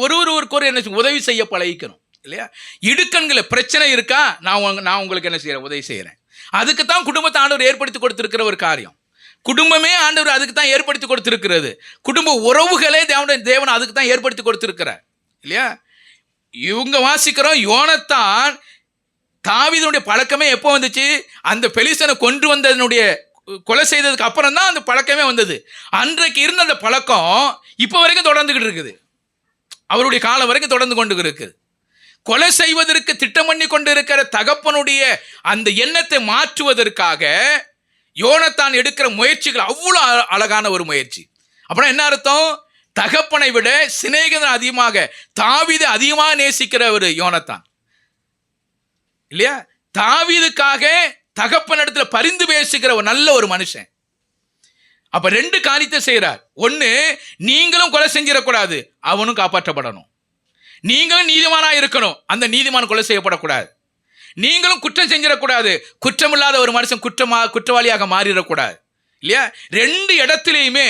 ஒருவருக்கு ஒரு என்ன உதவி செய்ய பழகிக்கணும் இல்லையா? இடுக்கண்களை பிரச்சனை இருக்கா, நான் உங்களுக்கு என்ன செய்யறேன்? உதவி செய்யறேன். அதுக்கு தான் குடும்பத்தை ஆண்டவர் ஏற்படுத்தி கொடுத்திருக்கிற ஒரு காரியம். குடும்பமே ஆண்டவர் அதுக்கு தான் ஏற்படுத்தி கொடுத்திருக்கிறது. குடும்ப உறவுகளே தேவன் அதுக்கு தான் ஏற்படுத்தி கொடுத்திருக்கிறார் இல்லையா? இவங்க வாசிக்கிறோம், யோனத்தான் தாவீதுடைய பழக்கமே எப்போ வந்துச்சு? அந்த பெலிஸ்தனை கொண்டு வந்ததனுடைய கொலை செய்ததுக்கு அப்புறம் தான் அந்த பழக்கமே வந்தது. அன்றைக்கு இருந்த அந்த பழக்கம் இப்போ வரைக்கும் தொடர்ந்துகிட்டு இருக்குது. அவருடைய காலம் வரைக்கும் தொடர்ந்து கொண்டு இருக்குது. கொலை செய்வதற்கு திட்டம் பண்ணி கொண்டு இருக்கிற தகப்பனுடைய அந்த எண்ணத்தை மாற்றுவதற்காக யோனத்தான் எடுக்கிற முயற்சிகள் அவ்வளோ அழகான ஒரு முயற்சி. அப்புறம் என்ன அர்த்தம்? தகப்பனை விட சிநேகிதன் அதிகமாக, தாவீதை அதிகமாக நேசிக்கிற ஒரு யோனத்தான் இல்லையா? தாவீதுக்காக தகப்பன் இடத்துல பரிந்து பேசுகிற ஒரு நல்ல ஒரு மனுஷன். அப்ப 2 காரியத்தை செய்யறார். ஒன்னு, நீங்களும் கொலை செஞ்சிடக்கூடாது, அவனும் காப்பாற்றப்படணும். நீங்களும் நீதிமானா இருக்கணும், அந்த நீதிமான் கொலை செய்யப்படக்கூடாது. நீங்களும் குற்றம் செஞ்சிடக்கூடாது, குற்றமில்லாத ஒரு மனுஷன் குற்றவாளியாக மாறிடக்கூடாது இல்லையா? 2 இடத்துலையுமே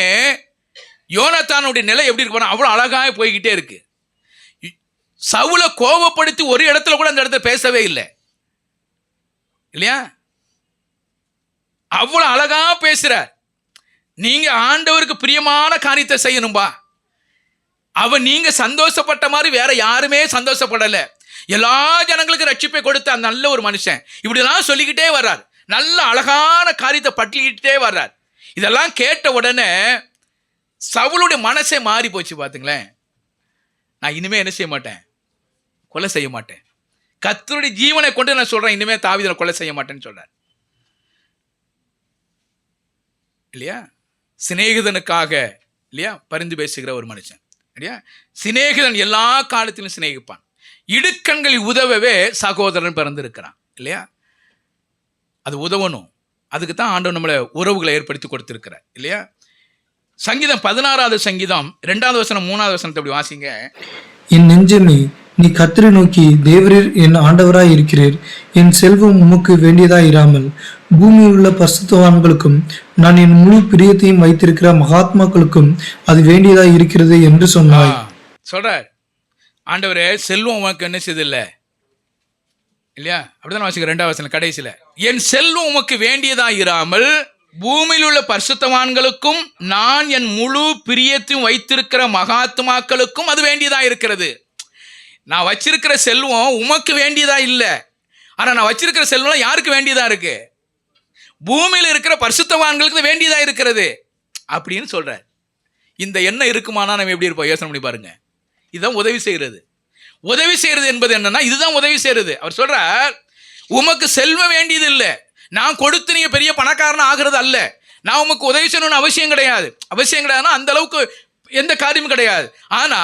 யோனத்தானுடைய நிலை எப்படி இருக்கு? அவ்வளோ அழகாக போய்கிட்டே இருக்கு. சவுலை கோபப்படுத்தி ஒரு இடத்துல கூட அந்த இடத்துல பேசவே இல்லை இல்லையா? அவ்வளோ அழகா பேசுறார். நீங்க ஆண்டவருக்கு பிரியமான காரியத்தை செய்யணும்பா. நீங்க சந்தோஷப்பட்ட மாதிரி வேற யாருமே சந்தோஷப்படல. எல்லா ஜனங்களுக்கும் ரட்சிப்பை கொடுத்த அந்த நல்ல ஒரு மனுஷன் இப்படிலாம் சொல்லிக்கிட்டே வர்றார். நல்ல அழகான காரியத்தை பட்டியலிட்டே வர்றார். இதெல்லாம் கேட்ட உடனே சவுலுடைய மனசே மாறி போச்சு. பாத்துங்களேன், நான் இனிமே என்ன செய்ய மாட்டேன்? கொலை செய்ய மாட்டேன். கர்த்தருடைய ஜீவனை கொண்டு நான் சொல்றேன், இனிமே தாவீதை கொலை செய்ய மாட்டேன்னு சொல்றார் இல்லையா? சிநேகிதனுக்காக இல்லையா பரிந்து பேசுகிற ஒரு மனுஷன் இல்லையா? சிநேகிதன் எல்லா காலத்திலும் சிநேகிப்பான், இடுக்கண்களில் உதவவே சகோதரன் பிறந்திருக்கிறான் இல்லையா? அது உதவணும். அதுக்கு தான் ஆண்டவர் நம்மளை உறவுகளை ஏற்படுத்தி கொடுத்திருக்கிறார் இல்லையா? சங்கீதம் 16வது சங்கீதம் 2வது வசனம் 3வது வசனத்தை அப்படி வாசிங்க. என் நெஞ்சமே, நீ கர்த்தரை நோக்கி, தேவரீர் என் ஆண்டவராய் இருக்கிறீர். என் செல்வம் உமக்கு வேண்டியதாய் இராமல் பூமியில் உள்ள பரிசுத்தவான்களுக்கும் நான் என் முழு பிரியத்தையும் வைத்திருக்கிற மகாத்மாக்களுக்கும் அது வேண்டியதாய் இருக்கிறது என்று சொன்னாய். சொல்றார் ஆண்டவரே, செல்வம் உமக்கு என்ன செய்தில்லை இல்லையா? அப்படிதான் வாசிக்க 2வது வசனம் கடைசியில, என் செல்வம் உமக்கு வேண்டியதாய் இராமல் பூமியில் உள்ள பரிசுத்தவான்களுக்கும் நான் என் முழு பிரியத்தையும் வைத்திருக்கிற மகாத்மாக்களுக்கும் அது வேண்டியதா இருக்கிறது. நான் வச்சிருக்கிற செல்வம் உமக்கு வேண்டியதா இல்லை, ஆனா நான் வச்சிருக்கிற செல்வம் யாருக்கு வேண்டியதா இருக்கு? பூமியில் இருக்கிற பரிசுத்தவான்களுக்கு வேண்டியதா இருக்கிறது அப்படின்னு சொல்றார். இந்த எண்ணம் இருக்குமானா நம்ம எப்படி இருப்போம்? யோசனை பண்ணி பாருங்க. இதுதான் உதவி செய்கிறது. உதவி செய்கிறது என்பது என்னன்னா, இதுதான் உதவி செய்கிறது. அவர் சொல்றார், உமக்கு செல்வம் வேண்டியது இல்லை, நான் கொடுத்து நீங்க பெரிய பணக்காரன் ஆகிறது அல்ல, நான் உமக்கு உதவி செய்யணும்னு அவசியம் கிடையாது. அவசியம் கிடையாதுன்னா அந்த அளவுக்கு எந்த காரியமும் கிடையாது. ஆனா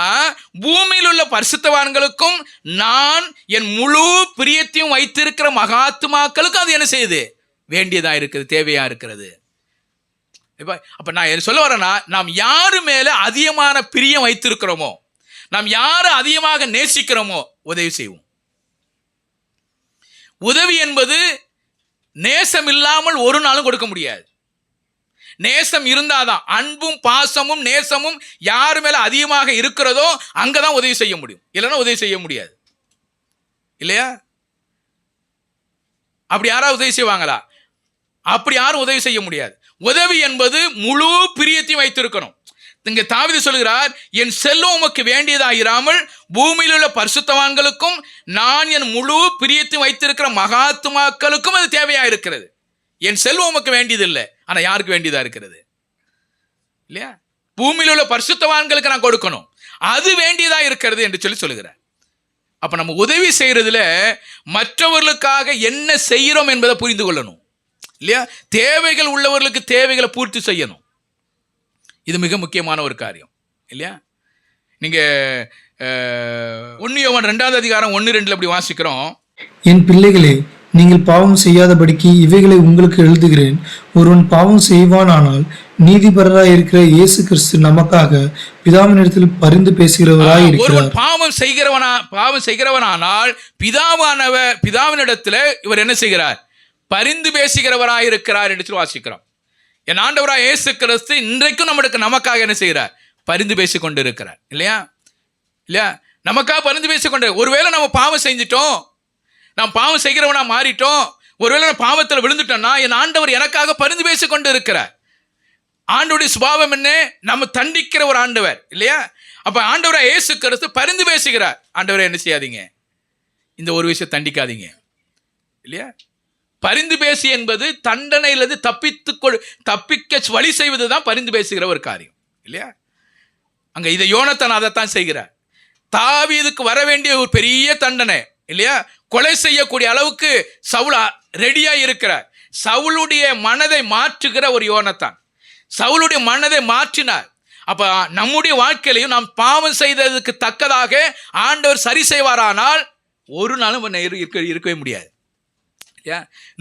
பூமியில் உள்ள பரிசுத்தவான்களுக்கும் நான் என் முழு பிரியத்தையும் வைத்திருக்கிற மகாத்மாக்களுக்கும் அது என்ன செய்யுது? வேண்டியதா இருக்குது, தேவையா இருக்கிறது. அப்ப நான் சொல்ல வரேன்னா, நாம் யாரு மேல அதிகமான பிரியம் வைத்திருக்கிறோமோ, நாம் யாரை அதிகமாக நேசிக்கிறோமோ உதவி செய்வோம். உதவி என்பது நேசம் இல்லாமல் ஒரு நாளும் கொடுக்க முடியாது. நேசம் இருந்தாதான், அன்பும் பாசமும் நேசமும் யாரு மேல அதிகமாக இருக்கிறதோ அங்கதான் உதவி செய்ய முடியும். இல்லைன்னா உதவி செய்ய முடியாது. இல்லையா? அப்படி யாராவது உதவி செய்வாங்களா? அப்படி யாரும் உதவி செய்ய முடியாது. உதவி என்பது முழு பிரியத்தையும் வைத்திருக்கணும். இங்க தாவீது சொல்கிறார், என் செல்வம் உமக்கு வேண்டியதாயிராமல் பூமியில் உள்ள பரிசுத்தவான்களுக்கும் நான் என் முழு பிரியத்தையும் வைத்திருக்கிற மகாத்மாக்களுக்கும் அது தேவையா இருக்கிறது. என் செல்வம் உமக்கு வேண்டியதில்லை, ஆனா யாருக்கு வேண்டியதா இருக்கிறது? இல்லையா? பூமியில் உள்ள பரிசுத்தவான்களுக்கு நான் கொடுக்கணும், அது வேண்டியதா இருக்கிறது என்று சொல்லுகிறார். அப்ப நம்ம உதவி செய்யறதுல மற்றவர்களுக்காக என்ன செய்யறோம் என்பதை புரிந்து கொள்ளணும். இல்லையா? தேவைகள் உள்ளவர்களுக்கு தேவைகளை பூர்த்தி செய்யணும். இது மிக முக்கியமான ஒரு காரியம். இல்லையா? நீங்க 1 யோவான் 2வது அதிகாரம் 1-2 அப்படி வாசிக்கிறோம். என் பிள்ளைகளே, நீங்கள் பாவம் செய்யாதபடிக்கு இவைகளை உங்களுக்கு எழுதுகிறேன். ஒருவன் பாவம் செய்வானானால் நீதிபரராய் இருக்கிற இயேசு கிறிஸ்து நமக்காக பிதாவினிடத்தில் பரிந்து பேசுகிறவராய் இருக்கிறார். பாவம் செய்கிறவனானால் பிதாவினிடத்துல இவர் என்ன செய்கிறார்? பரிந்து பேசுகிறவராய் இருக்கிறார் என்று வாசிக்கிறோம். என் ஆண்டவராய் இயேசு கிறிஸ்து இன்றைக்கும் நமக்காக என்ன செய்கிறார்? பரிந்து பேசிக் கொண்டு இருக்கிறார். இல்லையா? இல்லையா? நமக்காக பரிந்து பேசிக்கொண்டு, ஒருவேளை நம்ம பாவம் செஞ்சிட்டோம், நாம் பாவம் செய்கிறவனா மாறிட்டோம், ஒருவேளை நான் பாவத்தில் விழுந்துட்டோம்னா என் ஆண்டவர் எனக்காக பரிந்து பேசிக் கொண்டு இருக்கிறார். ஆண்டவருடைய சுபாவம் என்ன? நம்ம தண்டிக்கிற ஒரு ஆண்டவர். இல்லையா? அப்ப ஆண்டவராய் இயேசு கிறிஸ்து பரிந்து பேசுகிறார். ஆண்டவரை என்ன செய்யாதீங்க, இந்த ஒரு விஷயம் தண்டிக்காதீங்க. இல்லையா? பரிந்து பேசி என்பது தண்டனையிலிருந்து தப்பிக்க வழி செய்வதுதான் பரிந்து பேசுகிற ஒரு காரியம். இல்லையா? அங்க இதை யோனத்தான் அதைத்தான் செய்கிறார். தாவீதுக்கு வர வேண்டிய ஒரு பெரிய தண்டனை, இல்லையா, கொலை செய்யக்கூடிய அளவுக்கு சவுல் ரெடியா இருக்கிறார். சவுளுடைய மனதை மாற்றுகிற ஒரு யோனத்தான் சவுளுடைய மனதை மாற்றினார். அப்ப நம்முடைய வாழ்க்கையிலையும் நாம் பாவம் செய்ததுக்கு தக்கதாக ஆண்டவர் சரி செய்வாரானால் ஒரு நாளும் இருக்கவே முடியாது.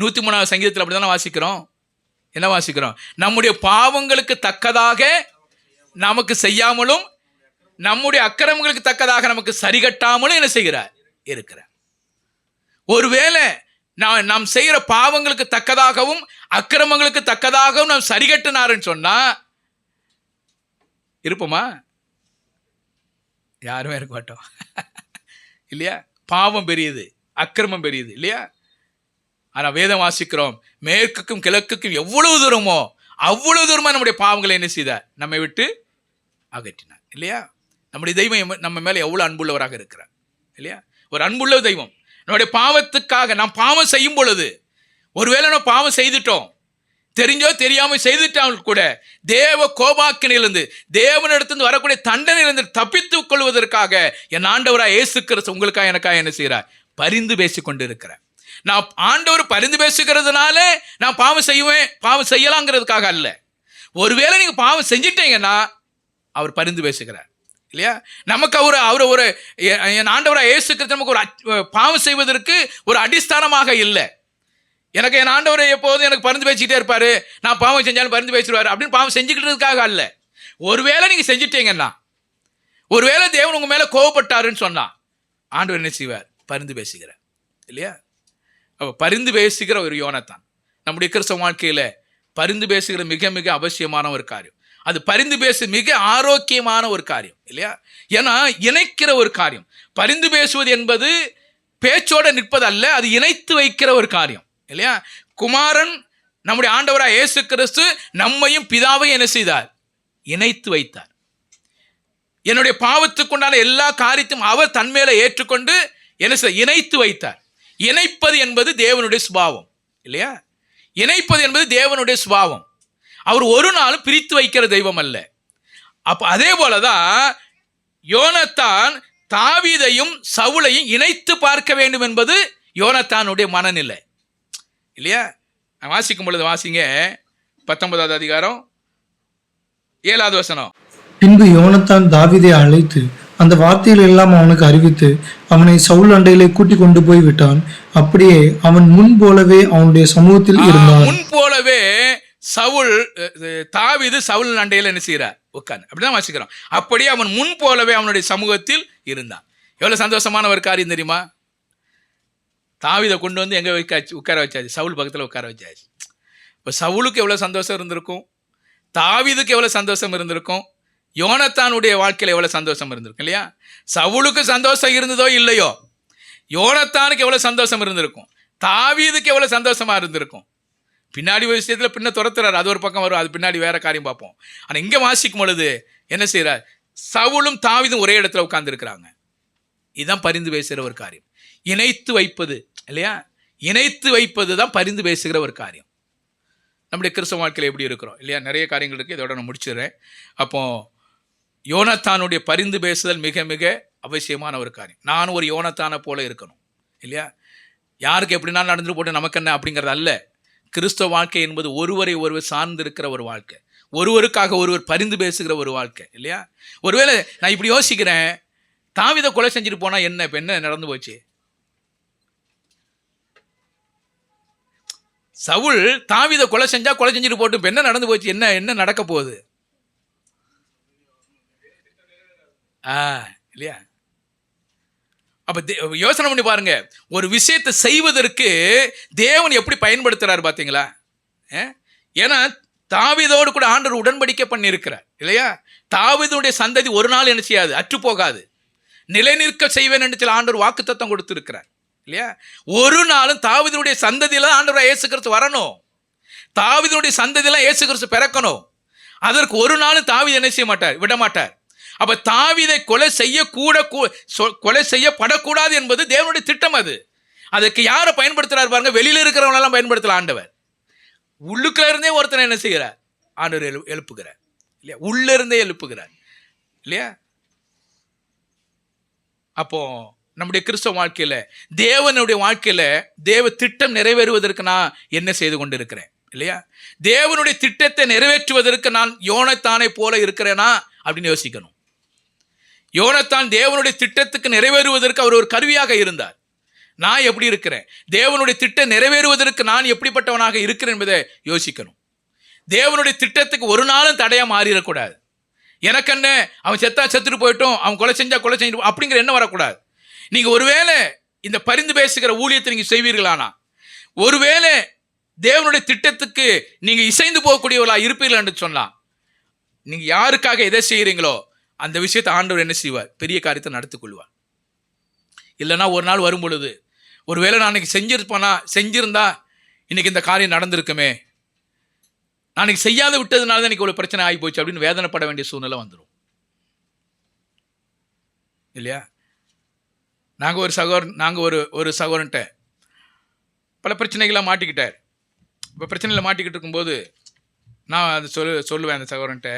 103வது சங்கீதத்தில் அப்படித்தானே வாசிக்கிறோம். என்ன வாசிக்கிறோம்? நம்முடைய பாவங்களுக்கு தக்கதாக நமக்கு செய்யாமலும் நம்முடைய அக்கிரமங்களுக்கு தக்கதாக நமக்கு சரி கட்டாமலும் என்ன செய்கிறார்? இருக்கிறார். ஒருவேளை நாம் செய்கிற பாவங்களுக்கு தக்கதாகவும் அக்கிரமங்களுக்கு தக்கதாகவும் நாம் சரி கட்டினாருன்னு சொன்னா இருப்போமா? யாருமே இருக்க மாட்டோம். இல்லையா? பாவம் பெரியது, அக்கிரமம் பெரியது. இல்லையா? ஆனா வேதம் வாசிக்கிறோம், மேற்குக்கும் கிழக்குக்கும் எவ்வளவு தூரமோ அவ்வளவு தூரமா நம்முடைய பாவங்களை என்ன செய்தார்? நம்மை விட்டு அகற்றினார். இல்லையா? நம்முடைய தெய்வம் நம்ம மேல எவ்வளவு அன்புள்ளவராக இருக்கிறார். இல்லையா? ஒரு அன்புள்ள தெய்வம். நம்முடைய பாவத்துக்காக நாம் பாவம் செய்யும் பொழுது, ஒருவேளை நம்ம பாவம் செய்துட்டோம், தெரிஞ்சோ தெரியாம செய்துட்டாலும் கூட, தேவ கோபாக்கினிலிருந்து தேவனிடத்திலிருந்து வரக்கூடிய தண்டனையிலிருந்து தப்பித்துக் கொள்வதற்காக என் ஆண்டவராய் இயேசு கிறிஸ்து உங்களுக்காக எனக்காக என்ன செய்கிறார்? பரிந்து பேசிக் கொண்டு இருக்கிறார். நான் ஆண்டவர் பரிந்து பேசுகிறதுனால நான் பாவம் செய்யலாங்கிறதுக்காக அல்ல. ஒருவேளை நீங்க பாவம் செஞ்சிட்டீங்கன்னா அவர் பரிந்து பேசுகிறார். இல்லையா? நமக்கு அவர் ஒரு என் ஆண்டவராய் இயேசு கிறிஸ்து நமக்கு ஒரு பாவம் செய்வதற்கு ஒரு அடிஸ்தானமாக இல்லை. எனக்கு என் ஆண்டவரை எப்போதும் எனக்கு பரிந்து பேசிக்கிட்டே இருப்பாரு, நான் பாவம் செஞ்சாலும் பரிந்து பேசுவார் அப்படின்னு பாவம் செஞ்சுக்கிட்டதுக்காக அல்ல. ஒருவேளை நீங்க செஞ்சுட்டீங்கன்னா, ஒருவேளை தேவன் உங்க மேல கோவப்பட்டாருன்னு சொன்னா ஆண்டவர் என்ன செய்வார்? பரிந்து பேசுகிறார். இல்லையா? அப்ப பரிந்து பேசுகிற ஒரு யோனத்தான் நம்முடைய கிறிஸ்தவ வாழ்க்கையில பரிந்து பேசுகிற மிக மிக அவசியமான ஒரு காரியம். அது பரிந்து பேசு மிக ஆரோக்கியமான ஒரு காரியம். இல்லையா? ஏன்னா இணைக்கிற ஒரு காரியம். பரிந்து பேசுவது என்பது பேச்சோட நிற்பது அல்ல, அது இணைத்து வைக்கிற ஒரு காரியம். இல்லையா? குமாரன் நம்முடைய ஆண்டவராய் இயேசு கிறிஸ்து நம்மையும் பிதாவையும் என்ன செய்தார்? இணைத்து வைத்தார். என்னுடைய பாவத்துக்குண்டான எல்லா காரியத்தையும் அவர் தன்மேல ஏற்றுக்கொண்டு என்ன செய்ய இணைத்து வைத்தார். இணைப்பது என்பது தேவனுடைய சுபாவம். இல்லையா? இணைப்பது என்பது தேவனுடைய சுபாவம். அவர் ஒரு நாளும் பிரித்து வைக்கிற தெய்வம் அல்ல. அப்போ அதே போலதான் யோனத்தான் தாவீதையும் சவுலையும் இணைத்து பார்க்க வேண்டும் என்பது யோனத்தானுடைய மனநிலை இல்லையா? வாசிக்கும் பொழுது வாசிங்க 19வது அதிகாரம் 7வது வசனம். பின்பு யோனத்தான் தாவீதை அழைத்து அந்த வார்த்தைகள் எல்லாம் அவனுக்கு அறிவித்து அவனை சவுல் அண்டையிலே கூட்டி கொண்டு போய் விட்டான். அப்படியே அவன் முன் போலவே அவனுடைய சமூகத்தில் இருந்தான். முன் போலவே சவுல் தாவீது சவுல் அண்டையில என்ன செய்யறார்? உட்கார்ந்து. அப்படிதான் வாசிக்கிறோம். அப்படியே அவன் முன் போலவே அவனுடைய சமூகத்தில் இருந்தான். எவ்வளவு சந்தோஷமான ஒரு காரியம் தெரியுமா? தாவீதை கொண்டு வந்து எங்க உட்கார வச்சாச்சு? சவுல் பக்கத்துல உட்கார வச்சாச்சு. இப்போ சவுலுக்கு எவ்வளவு சந்தோஷம் இருந்திருக்கும், தாவீதுக்கு எவ்வளவு சந்தோஷம் இருந்திருக்கும், யோனத்தானுடைய வாழ்க்கையில் எவ்வளவு சந்தோஷம் இருந்திருக்கும் இல்லையா? சவுலுக்கு சந்தோஷம் இருந்ததோ இல்லையோ, யோனத்தானுக்கு எவ்வளவு சந்தோஷம் இருந்திருக்கும், தாவீதுக்கு எவ்வளவு சந்தோஷமா இருந்திருக்கும். பின்னாடி ஒரு விஷயத்துல பின்ன துரத்துறாரு, அது ஒரு பக்கம் வரும், அது பின்னாடி வேற காரியம் பார்ப்போம். ஆனா இங்க வாசிக்கும் பொழுது என்ன செய்யறார்? சவுலும் தாவீதும் ஒரே இடத்துல உட்கார்ந்து இருக்கிறாங்க. இதுதான் பரிந்து பேசுகிற ஒரு காரியம். இணைத்து வைப்பது இல்லையா? இணைத்து வைப்பது தான் பரிந்து பேசுகிற ஒரு காரியம். நம்முடைய கிறிஸ்தவ வாழ்க்கையில் எப்படி இருக்கிறோம் இல்லையா? நிறைய காரியங்கள் இருக்குது. இதோட நான் முடிச்சிடுறேன். அப்போ யோனத்தானுடைய பரிந்து பேசுதல் மிக மிக அவசியமான ஒரு காரியம். நானும் ஒரு யோனத்தானை போல இருக்கணும் இல்லையா? யாருக்கு எப்படினாலும் நடந்துட்டு போட்டு நமக்கு என்ன அப்படிங்கிறது அல்ல. கிறிஸ்தவ வாழ்க்கை என்பது ஒருவரை ஒருவர் சார்ந்து இருக்கிற ஒரு வாழ்க்கை, ஒருவருக்காக ஒருவர் பரிந்து பேசுகிற ஒரு வாழ்க்கை இல்லையா? ஒருவேளை நான் இப்படி யோசிக்கிறேன், தாவீதை கொலை செஞ்சுட்டு போனா என்ன, இப்போ என்ன நடந்து போச்சு? சவுல் தாவீதை கொலை செஞ்சா கொலை செஞ்சுட்டு போட்டு இப்போ என்ன நடந்து போச்சு? என்ன என்ன நடக்க போகுது இல்லையா? அப்ப யோசனை பண்ணி பாருங்க, ஒரு விஷயத்தை செய்வதற்கு தேவன் எப்படி பயன்படுத்துறாரு பார்த்தீங்களா? ஏன்னா தாவீதோடு கூட ஆண்டவர் உடன்படிக்கை பண்ணியிருக்கிறார் இல்லையா? தாவீதுடைய சந்ததி ஒரு நாள் என்ன செய்யாது, அற்று போகாது, நிலைநிற்க செய்வேன் என்று சில ஆண்டவர் வாக்குத்தத்தம் கொடுத்திருக்கிறார் இல்லையா? ஒரு நாளும் தாவீதுடைய சந்ததியில ஆண்டவர் இயேசு கிறிஸ்து வரணும், தாவீதுடைய சந்ததியில இயேசு கிறிஸ்து பிறக்கணும். அதற்கு ஒரு நாளும் தாவீது என்ன செய்ய மாட்டார், விட மாட்டார். அப்ப தாவீதை கொலை செய்யப்படக்கூடாது என்பது தேவனுடைய திட்டம். அதுக்கு யாரை பயன்படுத்துறாரு பாருங்க, வெளியில இருக்கிறவனெல்லாம் பயன்படுத்தல ஆண்டவர். உள்ளுக்குள்ள இருந்தே ஒருத்தனை என்ன செய்கிறார், ஆண்டவர் எழுப்புகிறார் இல்லையா? உள்ள இருந்தே எழுப்புகிறார் இல்லையா? அப்போ நம்முடைய கிறிஸ்தவ வாழ்க்கையில, தேவனுடைய வாழ்க்கையில தேவ திட்டம் நிறைவேறுவதற்கு நான் என்ன செய்து கொண்டு இருக்கிறேன் இல்லையா? தேவனுடைய திட்டத்தை நிறைவேற்றுவதற்கு நான் யோனத்தானை போல இருக்கிறேனா அப்படின்னு யோசிக்கணும். யோனத்தான் தேவனுடைய திட்டத்துக்கு நிறைவேறுவதற்கு அவர் ஒரு கருவியாக இருந்தார். நான் எப்படி இருக்கிறேன், தேவனுடைய திட்டம் நிறைவேறுவதற்கு நான் எப்படிப்பட்டவனாக இருக்கிறேன் என்பதை யோசிக்கணும். தேவனுடைய திட்டத்துக்கு ஒரு நாளும் தடையா மாறிடக்கூடாது. எனக்கு என்ன, அவன் செத்துட்டு போயிட்டோம், அவன் கொலை செஞ்சா கொலை செஞ்சு அப்படிங்கிற என்ன வரக்கூடாது. நீங்க ஒருவேளை இந்த பரிந்து பேசுகிற ஊழியத்தை நீங்க செய்வீர்களானா, ஒருவேளை தேவனுடைய திட்டத்துக்கு நீங்க இசைந்து போகக்கூடியவர்களா இருப்பீர்கள் என்று சொன்னா, நீங்க யாருக்காக எதை செய்கிறீங்களோ அந்த விஷயத்தை ஆண்டவர் என்ன செய்வார், பெரிய காரியத்தை நடத்திக் கொள்வார். இல்லைன்னா ஒரு நாள் வரும் பொழுது, ஒருவேளை நான் இன்னைக்கு செஞ்சிருந்தா இன்னைக்கு இந்த காரியம் நடந்திருக்குமே, நான் இன்னைக்கு செய்யாத விட்டதுனால தான் இன்னைக்கு ஒரு பிரச்சனை ஆகி போச்சு அப்படின்னு வேதனைப்பட வேண்டிய சூழ்நிலை வந்துடும் இல்லையா? நாங்கள் ஒரு சகோதரன்ட்ட பல பிரச்சனைகளாக மாட்டிக்கிட்டார். இப்போ பிரச்சனையில் மாட்டிக்கிட்டு இருக்கும்போது நான் அது சொல்லுவேன் அந்த சகோதரன்ட்ட,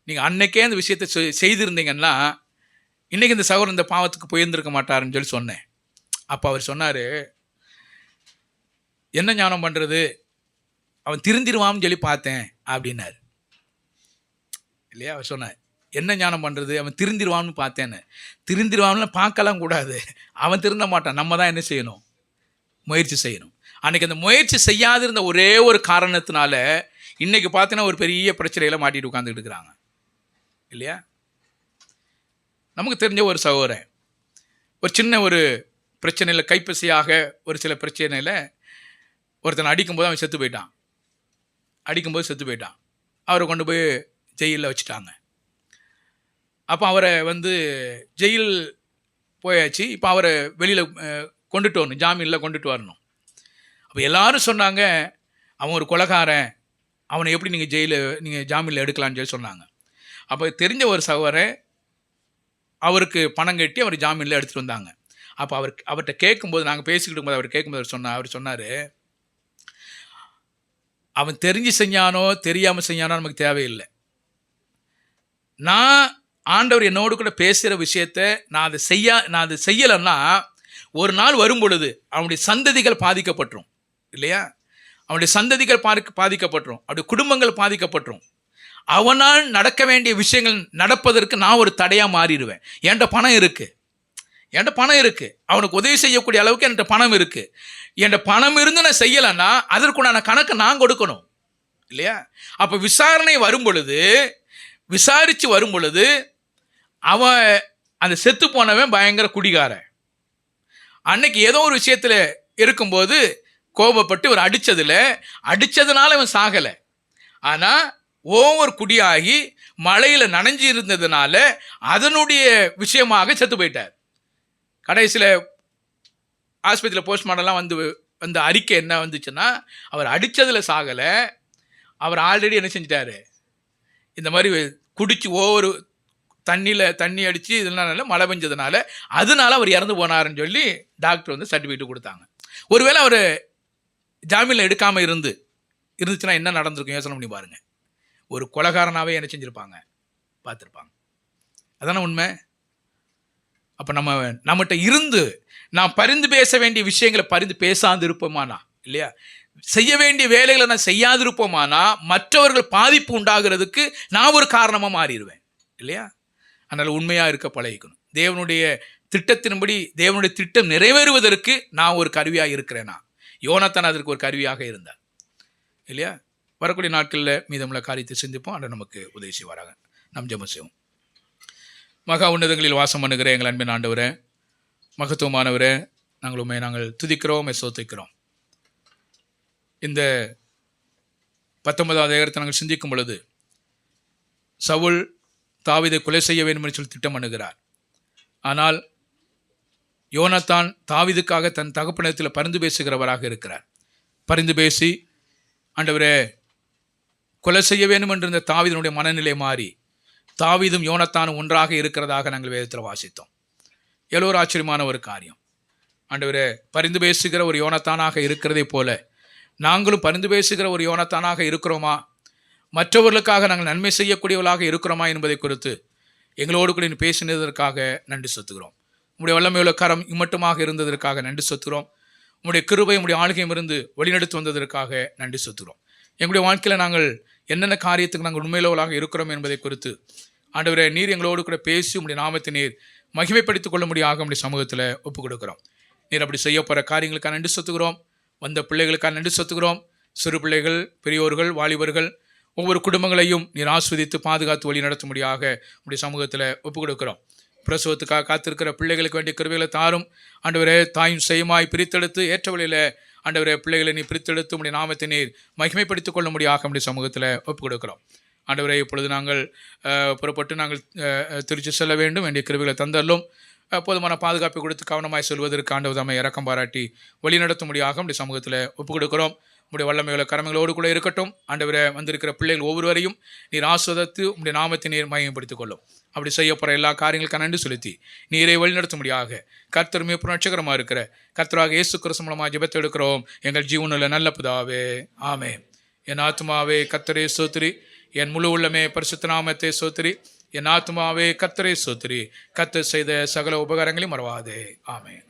நீங்கள் அன்னைக்கே அந்த விஷயத்தை செய்திருந்தீங்கன்னா இன்றைக்கி இந்த சகோதரன் இந்த பாவத்துக்கு போயிருந்திருக்க மாட்டாருன்னு சொல்லி சொன்னேன். அப்போ அவர் சொன்னார், என்ன ஞானம் பண்ணுறது, அவன் திருந்திருவான்னு சொல்லி பார்த்தேன் அப்படின்னார் இல்லையா? அவர் சொன்னார், என்ன ஞானம் பண்ணுறது, அவன் திருந்திருவான்னு பார்த்தேன்னு. திருந்திருவான்னு பார்க்கலாம் கூடாது, அவன் திருந்த மாட்டான், நம்ம தான் என்ன செய்யணும், முயற்சி செய்யணும். அன்றைக்கி அந்த முயற்சி செய்யாதிருந்த ஒரே ஒரு காரணத்தினால இன்றைக்கி பார்த்தீங்கன்னா ஒரு பெரிய பிரச்சனையில் மாட்டிட்டு உட்காந்துக்கிட்டு இருக்கிறாங்க இல்லையா? நமக்கு தெரிஞ்ச ஒரு சகோதரன் ஒரு சின்ன ஒரு பிரச்சனையில், கைப்பசியாக ஒரு சில பிரச்சனையில் ஒருத்தனை அடிக்கும்போது அவன் செத்து போயிட்டான். அவரை கொண்டு போய் ஜெயிலில் வச்சுட்டாங்க. அப்போ அவரை ஜெயில் போயாச்சு. இப்போ அவரை வெளியில் கொண்டுட்டு வரணும், ஜாமீனில் கொண்டுட்டு வரணும். அப்போ எல்லாரும் சொன்னாங்க, அவன் ஒரு கொலைகாரன், அவனை எப்படி நீங்கள் ஜாமீனில் எடுக்கலான்னு சொல்லி சொன்னாங்க. அப்போ தெரிஞ்ச ஒரு சகோதரன் அவருக்கு பணம் கட்டி அவர் ஜாமீனில் எடுத்துகிட்டு வந்தாங்க. அப்போ அவர்கிட்ட கேட்கும்போது, நாங்கள் பேசிக்கிட்டு இருக்கும்போது அவர் கேட்கும்போது அவர் சொன்னார், அவன் தெரிஞ்சு செஞ்சானோ தெரியாமல் செஞ்சானோ நமக்கு தேவையில்லை, நான் ஆண்டவர் என்னோடு கூட பேசுகிற விஷயத்த நான் அதை செய்யலைன்னா ஒரு நாள் வரும் பொழுது அவனுடைய சந்ததிகள் பாதிக்கப்பட்டுரும் இல்லையா? அவனுடைய சந்ததிகள் பாதிக்கப்பட்டுரும், அவருடைய குடும்பங்கள் பாதிக்கப்பட்டுரும். அவனால் நடக்க வேண்டிய விஷயங்கள் நடப்பதற்கு நான் ஒரு தடையாக மாறிடுவேன். என்கிட்ட பணம் இருக்குது, அவனுக்கு உதவி செய்யக்கூடிய அளவுக்கு என்கிட்ட பணம் இருக்குது. என்கிட்ட பணம் இருந்து நான் செய்யலைன்னா அதற்குண்டான கணக்கு நான் கொடுக்கணும் இல்லையா? அப்போ விசாரித்து வரும் பொழுது அவன் அந்த செத்து போனவன் பயங்கர குடிகாரன். அன்னைக்கு ஏதோ ஒரு விஷயத்தில் இருக்கும்போது கோபப்பட்டு ஒரு அடித்ததுனால அவன் சாகலை. ஆனால் ஓவர் குடியாகி மழையில் நனைஞ்சி இருந்ததுனால அதனுடைய விஷயமாக செத்து போயிட்டார். கடைசியில் ஆஸ்பத்திரியில் போஸ்ட்மார்ட்டம்லாம் வந்து அறிக்கை என்ன வந்துச்சுன்னா, அவர் அடித்ததில் சாகலை, அவர் ஆல்ரெடி என்ன செஞ்சிட்டாரு, இந்த மாதிரி குடிச்சு ஓவர் தண்ணி அடித்து இதனால மழை பெஞ்சதுனால அதனால அவர் இறந்து போனாருன்னு சொல்லி டாக்டர் வந்து சர்டிஃபிகேட் கொடுத்தாங்க. ஒருவேளை அவர் ஜாமீனில் எடுக்காமல் இருந்துச்சுன்னா என்ன நடந்திருக்கும் யோசனை பண்ணி பாருங்கள். ஒரு கொலைகாரனாகவே என்ன செஞ்சுருப்பாங்க, பார்த்துருப்பாங்க. அதான உண்மை. அப்போ நம்மகிட்ட இருந்து நான் பரிந்து பேச வேண்டிய விஷயங்களை பரிந்து பேசாது இருப்போமானா இல்லையா, செய்ய வேண்டிய வேலைகளை நான் செய்யாது இருப்போமானா மற்றவர்கள் பாதிப்பு உண்டாகிறதுக்கு நான் ஒரு காரணமாக மாறிடுவேன் இல்லையா? அதனால் உண்மையாக இருக்க பழகிக்கணும். தேவனுடைய திட்டத்தின்படி தேவனுடைய திட்டம் நிறைவேறுவதற்கு நான் ஒரு கருவியாக இருக்கிறேனா? யோனத்தான் அதற்கு ஒரு கருவியாக இருந்தார் இல்லையா? வரக்கூடிய நாட்களில் மீதமுள்ள காரியத்தை சிந்திப்போம். அதை நமக்கு உதவி செய்வாராக. நம் ஜெபம் செய்வோம். மகா உன்னதங்களில் வாசம் பண்ணுகிற எங்கள் அன்பின் ஆண்டவரே, மகத்துவமானவரே, நாங்கள் துதிக்கிறோம், சோத்திக்கிறோம். இந்த 19வது அதிகாரத்தை நாங்கள் சிந்திக்கும் பொழுது சவுல் தாவீதை கொலை செய்ய வேண்டும் என்று சொல்லி திட்டம் பண்ணுகிறார். ஆனால் யோனத்தான் தாவீதுக்காக தன் தகப்பனிடத்தில் பரிந்து பேசுகிறவராக இருக்கிறார். பரிந்து பேசி ஆண்டவரே கொலை செய்ய வேண்டும் என்ற இந்த தாவீதினுடைய மனநிலை மாறி தாவீதும் யோனத்தானும் ஒன்றாக இருக்கிறதாக நாங்கள் வேதத்தில் வாசித்தோம். எல்லோரும் ஆச்சரியமான ஒரு காரியம். ஆண்டவரே, பரிந்து பேசுகிற ஒரு யோனத்தானாக இருக்கிறதே போல நாங்களும் பரிந்து பேசுகிற ஒரு யோனத்தானாக இருக்கிறோமா, மற்றவர்களுக்காக நாங்கள் நன்மை செய்யக்கூடியவர்களாக இருக்கிறோமா என்பதை குறித்து எங்களோடு கூட பேசினதற்காக நன்றி செலுத்துகிறோம். உங்களுடைய வல்லமையுள்ள கரம் இம்மட்டுமாக இருந்ததற்காக நன்றி செலுத்துகிறோம். உங்களுடைய கிருபை உங்களுடைய ஆளுகையும் இருந்து வழிநடத்தி வந்ததற்காக நன்றி செலுத்துகிறோம். எங்களுடைய வாழ்க்கையில் நாங்கள் என்னென்ன காரியத்துக்கு நாங்கள் உண்மையுள்ளவர்களாக இருக்கிறோம் என்பதை குறித்து ஆண்டவரே நீர் எங்களோடு கூட பேசி உங்களுடைய நாமத்தை நீர் மகிமைப்படுத்திக் கொள்ள முடியாக உங்களுடைய சமூகத்தில் ஒப்புக் கொடுக்கிறோம். நீர் அப்படி செய்ய போகிற காரியங்களுக்காக நன்றி செலுத்துகிறோம். வந்த பிள்ளைகளுக்காக நன்றி செலுத்துகிறோம். சிறு பிள்ளைகள், பெரியோர்கள், வாலிபர்கள், ஒவ்வொரு குடும்பங்களையும் நீர் ஆஸ்வதித்து பாதுகாத்து வழி நடத்த முடியாக உங்களுடைய சமூகத்தில் ஒப்புக் கொடுக்கிறோம். பிரசவத்துக்காக காத்திருக்கிற பிள்ளைகளுக்கு வேண்டிய கிருபைகளை தாரும் ஆண்டவரே. தாயும் செய்யுமாய் பிரித்தெடுத்து ஏற்ற வழியில் ஆண்டவரே பிள்ளைகளை நீ பிரித்தெடுத்து உங்களுடைய நாமத்தை நீர் மகிமைப்படுத்திக் கொள்ள முடியாக நம்முடைய சமூகத்தில் ஒப்புக் கொடுக்கிறோம். ஆண்டவரே, இப்பொழுது நாங்கள் புறப்பட்டு நாங்கள் திருச்சி செல்ல வேண்டும். வேண்டிய கிருபைகளை தந்தள்ளும். போதுமான பாதுகாப்பை கொடுத்து கவனமாய் செல்வதற்கு ஆண்டவர் தம்மை இரக்கம் பாராட்டி வழி நடத்த முடியாக நம்முடைய சமூகத்தில் ஒப்புக் கொடுக்கிறோம். உங்களுடைய வல்லமைகளை கரமைகளோடு கூட இருக்கட்டும். ஆண்டவரே, வந்திருக்கிற பிள்ளைகள் ஒவ்வொருவரையும் நீர் ஆஸ்வதித்து உங்களுடைய நாமத்தை நீர் மகிமைப்படுத்திக் கொள்ளும். அப்படி செய்ய போகிற எல்லா காரியங்களுக்கும் நன்றி செலுத்தி நீரை வழிநடத்த முடியாக கர்த்தர் மிக புரட்சகரமாக இருக்கிற கர்த்தராக இயேசு கிறிஸ்து மூலமாக ஜெபத்தை எடுக்கிறோம் எங்கள் ஜீவனுள்ள நல்ல பிதாவே, ஆமென். என் ஆத்துமாவே கர்த்தரே ஸ்தோத்திரி, என் முழு உள்ளமே பரிசுத்த நாமத்தை ஸ்தோத்திரி. என் ஆத்துமாவே கர்த்தரே ஸ்தோத்திரி, கர்த்தர் செய்த சகல உபகாரங்களையும் மறவாதே. ஆமென்.